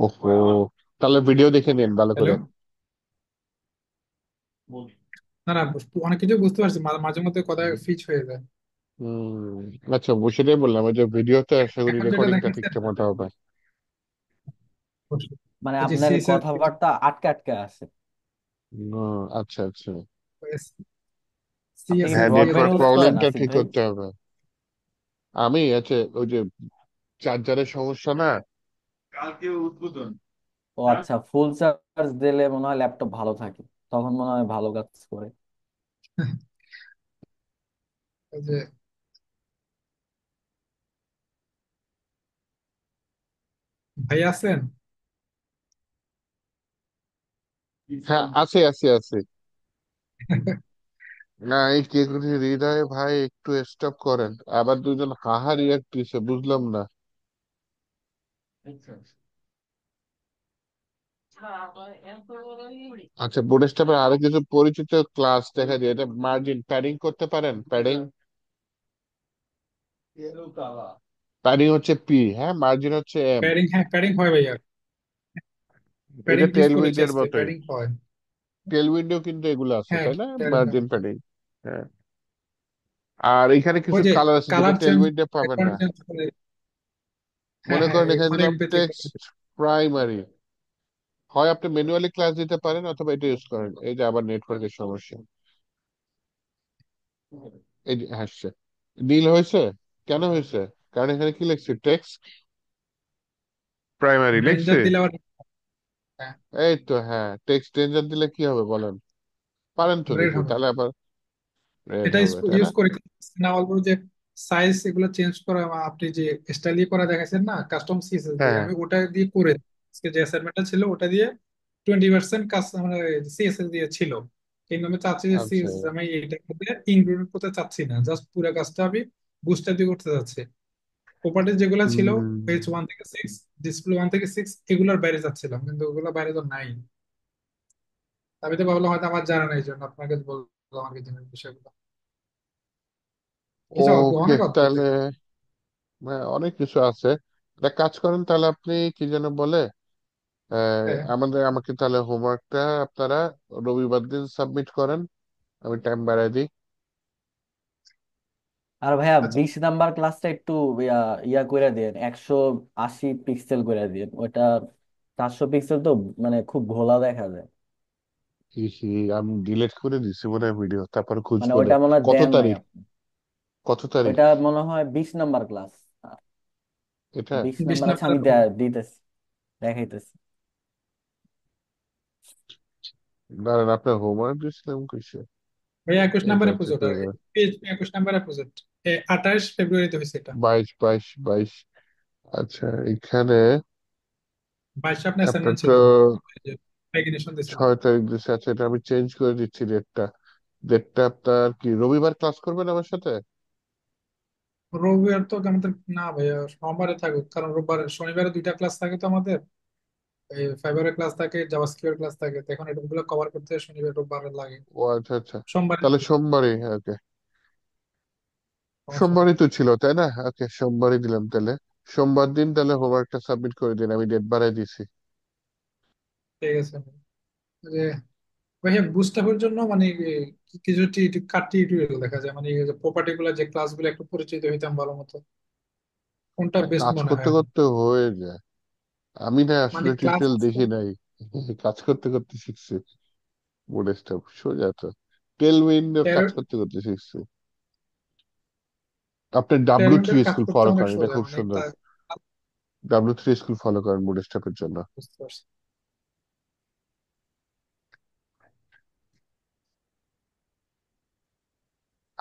ওহো, তাহলে ভিডিও দেখে নিন ভালো হ্যালো, করে। না না, অনেক কিছু বুঝতে পারছি, মাঝে মধ্যে কথা ফিচ হয়ে যায়। আচ্ছা, সেটাই বললাম, ওই যে ভিডিওতে আশা করি এখন যেটা রেকর্ডিংটা দেখাচ্ছেন, ঠিকঠাক মতো হবে। মানে ওই যে আপনার কথাবার্তা আটকে আটকে আসে। আচ্ছা আচ্ছা, আপনি কি হ্যাঁ, সিএসএস দিয়ে ব্রডব্যান্ড নেটওয়ার্ক ইউজ করেন প্রবলেমটা আসিফ ঠিক ভাই? করতে হবে। আমি আচ্ছা, ওই যে চার্জারের সমস্যা না। ও আচ্ছা, ফুল চার্জ দিলে মনে হয় ল্যাপটপ ভালো থাকে, তখন মনে হয় ভালো কাজ করে। ওই যে ভাই আছেন? হ্যাঁ, আছে আছে আছে। না, এই কে হৃদয় ভাই একটু স্টপ করেন, আবার দুজন হাহা রিয়াক্ট দিছে, বুঝলাম না। আচ্ছা, বুটস্ট্র্যাপের আরো কিছু পরিচিত ক্লাস দেখা যায়, এটা মার্জিন প্যাডিং করতে পারেন, প্যাডিং। প্যাডিং হচ্ছে পি, হ্যাঁ, মার্জিন হচ্ছে এম। প্যাডিং, হ্যাঁ প্যাডিং হয় ভাইয়া, এটা প্যাডিং ইউজ করেছি টেলউইন্ডের আজকে, মতোই, প্যাডিং হয়। টেলউইন্ডেও কিন্তু এগুলো আছে, হ্যাঁ, তাই না? প্যাডিং মার্জিন হয়। প্যাডিং। হ্যাঁ, আর এখানে ওই কিছু যে কালার আছে যেটা কালার চেঞ্জ, টেলউইন্ডে পাবেন ব্যাকগ্রাউন্ড না। চেঞ্জ করে। হ্যাঁ মনে হ্যাঁ, করেন এখানে অনেক দিলাম ব্যতিক্রম। টেক্সট প্রাইমারি, হয় আপনি ম্যানুয়ালি ক্লাস দিতে পারেন অথবা এটা ইউজ করেন। এই যে আবার নেটওয়ার্কের সমস্যা, এই যে হাসছে, নীল হয়েছে, কেন হয়েছে? কারণ এখানে কি লিখছি, টেক্সট প্রাইমারি লিখছি। ডেঞ্জার দিলে আবার, হ্যাঁ, এই তো, হ্যাঁ, টেক্সট ডেঞ্জার দিলে কি হবে বলেন, পারেন তো রেড দেখি, হবে। তাহলে আবার রেড এটা হবে, তাই না? ইউজ করি না, অল্প যে সাইজ এগুলো চেঞ্জ করা, আপনি যে স্টাইল করা দেখাচ্ছেন না কাস্টম সিএসএস দিয়ে, হ্যাঁ আমি ওটা দিয়ে করে, আজকে যে অ্যাসাইনমেন্টটা ছিল ওটা দিয়ে 20% কাজ মানে সিএসএস দিয়ে ছিল। কিন্তু আমি চাচ্ছি যে আচ্ছা। সিএসএস আমি এটা ইনক্লুড করতে চাচ্ছি না, জাস্ট পুরো কাজটা আমি বুস্টার দিয়ে করতে চাচ্ছি। প্রপার্টি যেগুলো ছিল এইচ 1 থেকে 6, ডিসপ্লে 1 থেকে 6, এগুলোর বাইরে যাচ্ছিলাম, কিন্তু ওগুলো বাইরে তো নাই। আমি তো ভাবলাম হয়তো আমার জানা নেই, এই জন্য আপনাকে বললাম আর কি জিনিস বিষয়গুলো। কিছু ওকে, অনেক অদ্ভুত তাহলে এগুলো। অনেক কিছু আছে। একটা কাজ করেন তাহলে, আপনি কি যেন বলে, হ্যাঁ, আমাকে তাহলে হোমওয়ার্কটা আপনারা রবিবার দিন সাবমিট করেন, আমি টাইম বাড়াই দিই। আর ভাইয়া আচ্ছা, 20 নাম্বার ক্লাসটা একটু ইয়া ইয়া করে দিন, 180 পিক্সেল করে দিন ওইটা। 400 পিক্সেল তো মানে খুব ঘোলা দেখা যায়। ইহি, আমি ডিলিট করে দিছি মনে হয় ভিডিও, তারপরে মানে খুঁজবো রে। ওইটা মনে হয় কত দেন নাই তারিখ? আপনি। কত তারিখ ওইটা মনে হয় 20 নাম্বার ক্লাস। এটা? 20 নাম্বার আছে, 20 নম্বর। আমি দিতেছি, দেখাইতেছি। দাঁড়ান, আপনার হোমওয়ার্ক দিয়েছিলাম কিসে? ভাই 21 নম্বর এটা হচ্ছে এপিসোড, পিএইচপি 21 নম্বর এপিসোড, 28 ফেব্রুয়ারিতে হয়েছে এটা। 22 22 22। আচ্ছা, এখানে 22 আপনি আপনার অ্যাসাইনমেন্ট তো ছিল তো, এই যে রেকগনিশন দিয়েছিল। 6 তারিখ দিচ্ছে, আচ্ছা এটা আমি চেঞ্জ করে দিচ্ছি ডেটটা। ডেটটা আপনার কি রবিবার ক্লাস করবেন আমার সাথে? রবিবার তো আমাদের না ভাইয়া, সোমবারে থাকুক, কারণ রোববার শনিবারে দুইটা ক্লাস থাকে তো আমাদের। এই ফাইবারের ক্লাস থাকে, জাভাস্ক্রিপ্টের ক্লাস থাকে, তো এখন এগুলো কভার করতে শনিবার রোববার লাগে। ও আচ্ছা আচ্ছা, সোমবারে তাহলে দিলে সোমবারই, ওকে। সমস্যা নেই। সোমবারই তো ছিল তাই না? ওকে, সোমবারই দিলাম তাহলে। সোমবার দিন তাহলে হোমওয়ার্কটা সাবমিট করে দিন, আমি ডেট বাড়াই দিছি। ঠিক আছে। যে ভাইয়া বুস্টাপের জন্য মানে কিছু কাট টিউটোরিয়াল দেখা যায়, মানে প্রপার্টি গুলা যে ক্লাসগুলো একটু পরিচিত হইতাম ভালো মতো, কোনটা আরে বেস্ট কাজ মনে হয় করতে এখন? করতে হয়ে যায়। আমি না মানে আসলে ক্লাস টিউটোরিয়াল দেখি নাই, কাজ করতে করতে শিখছি। মোডেসটা সোজা তো, টেলউইন্ডের কাজ করতে করতে শিখছি। আপনি W3 ট্যালেন্টের কাজ স্কুল করতে ফলো অনেক করেন, এটা সোজা খুব মানে সুন্দর। W3 স্কুল ফলো করেন বুটস্ট্র্যাপের জন্য। বুঝতে পারছি।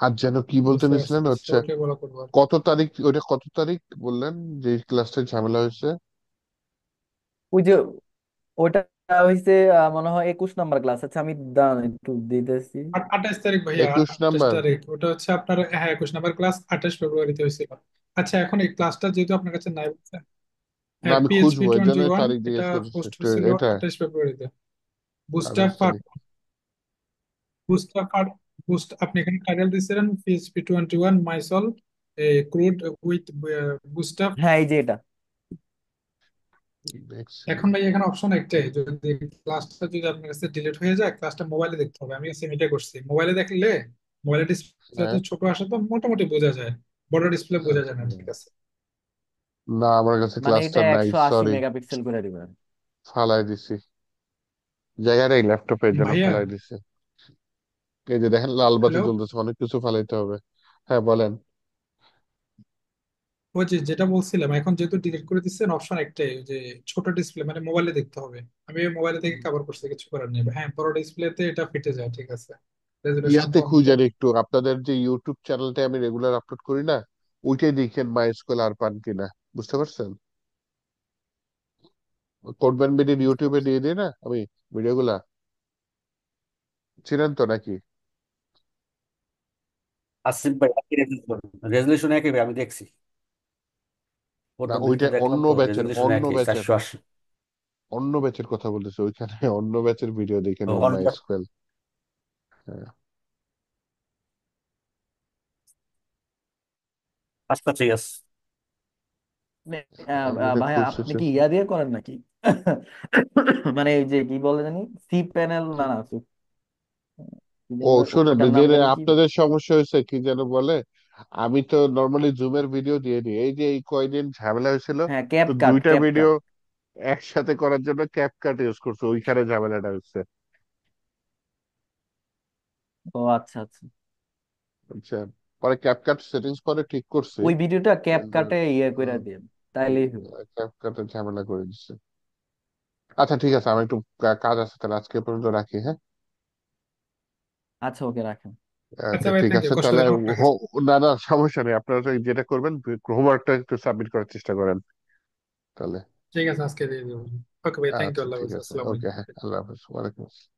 আজ যেন কি বলতে বুঝতে পারছি, নিছিলেন বুঝতে হচ্ছে, ওটাই বলা করবো আর কি। কত তারিখ, ওটা কত তারিখ বললেন যে ক্লাসটা ঝামেলা হয়েছে? ওই যে ওইটা হইছে মনে হয় 21 নাম্বার ক্লাস। আচ্ছা আমি দাঁড়ান একটু দিতেছি। 28 তারিখ ভাইয়া, 28 21 নাম্বার? তারিখ ওটা হচ্ছে আপনার, হ্যাঁ 21 নাম্বার ক্লাস 28 ফেব্রুয়ারিতে হয়েছিল। আচ্ছা এখন এই ক্লাসটা যেহেতু আপনার কাছে নাই বলছেন, না হ্যাঁ আমি পিএইচপি খুঁজবো, এই টোয়েন্টি জন্যই ওয়ান তারিখ এটা জিজ্ঞেস করতেছি পোস্ট একটু। হয়েছিল এটা 28 ফেব্রুয়ারিতে। বুস্ট্র্যাপ 28 তারিখ? বুস্ট্র্যাপ বুস্ট আপনি এখানে টাইটেল দিয়েছিলেন পিএইচপি 21 মাইসল ক্রুড উইথ বুস্ট্র্যাপ। হ্যাঁ এই যে এটা। দেখছি। এখন ভাই এখানে অপশন একটাই, যদি ক্লাসটা যদি আপনার কাছে ডিলিট হয়ে যায়, ক্লাসটা মোবাইলে দেখতে হবে। আমি সেম এটা করছি, মোবাইলে দেখলে মোবাইলের ডিসপ্লে হ্যাঁ, তো ছোট আসে, তো মোটামুটি বোঝা যায়, বড় ডিসপ্লে বোঝা যায় আচ্ছা। না, ঠিক আছে। না আমার কাছে মানে ক্লাসটা এটা নাই, 180 মেগাপিক্সেল করে দিবেন। ফালাই দিছি, জায়গা নেই ল্যাপটপের জন্য ভাইয়া, ফালাই দিছি। এই যে দেখেন লাল বাতি হ্যালো, জ্বলতেছে, অনেক কিছু ফালাইতে হবে। হ্যাঁ বলেন। ওই যে যেটা বলছিলাম, এখন যেহেতু ডিলিট করে দিচ্ছেন, অপশন একটাই, ওই যে ছোট ডিসপ্লে মানে মোবাইলে দেখতে হবে। আমি মোবাইলে থেকে কভার করছি, কিছু করার নেই। হ্যাঁ বড় ডিসপ্লেতে এটা ফিটে যায়, ঠিক আছে, রেজুলেশন ইয়াতে কম তো। খুঁজেন একটু, আপনাদের যে ইউটিউব চ্যানেলটা আমি রেগুলার আপলোড করি না, ওইটাই দেখেন মাই স্কুল আর পান কিনা। বুঝতে পারছেন? কোডম্যান বিডির ইউটিউবে দিয়ে দিই না আমি ভিডিওগুলা, ছিলেন তো নাকি? আসিফ ভাই একই রেজলিউশন একই ভাই, আমি দেখছি না প্রথম ওইটা ভিডিওতে দেখলাম অন্য তো, ব্যাচের, রেজলিউশন অন্য একই ব্যাচের, 480। অন্য ব্যাচের কথা বলতেছে ওইখানে। অন্য ব্যাচের ভিডিও দেখে ও, নেন মাই অন্য। স্কুল। হ্যাঁ, আচ্ছা ঠিক আছে। মানে, আমি এটা ভাইয়া আপনি খুঁজতেছি। কি ইয়া দিয়ে করেন নাকি? মানে এই যে কি বলে জানি, সি প্যানেল না না কি ও যেন শোনেন, ওটার যে নাম জানি কি। আপনাদের সমস্যা হয়েছে কি যেন বলে, আমি তো নর্মালি জুমের ভিডিও দিয়ে দিই। এই যে এই কয়দিন ঝামেলা হয়েছিল, হ্যাঁ তো ক্যাপকাট, দুইটা ভিডিও ক্যাপকাট। একসাথে করার জন্য ক্যাপকাট ইউজ করছে, ওইখানে ঝামেলাটা হচ্ছে। ও আচ্ছা আচ্ছা। আচ্ছা, পরে ক্যাপকাট সেটিংস পরে ঠিক করছি, ওই ভিডিওটা কিন্তু ক্যাপকাটে ইয়ে করে দিয়ে তাইলেই হবে। ক্যাপকাটে ঝামেলা করে দিচ্ছে। আচ্ছা ঠিক আছে, আমি একটু কাজ আছে, তাহলে আজকে পর্যন্ত রাখি, হ্যাঁ? আচ্ছা ওকে রাখেন। আচ্ছা ওকে ভাই, ঠিক থ্যাংক ইউ, আছে কষ্ট তাহলে। করে নোট রাখার জন্য। না না সমস্যা নেই, আপনারা তো যেটা করবেন, হোমওয়ার্কটা একটু সাবমিট করার চেষ্টা করেন তাহলে। ঠিক আছে, আজকে দিয়ে দেবো। ওকে ভাই, থ্যাংক ইউ, আচ্ছা আল্লাহ ঠিক হাফেজ, আছে, আসসালামু ওকে, হ্যাঁ, আলাইকুম। আল্লাহ হাফেজ, ওয়ালাইকুম আসসালাম।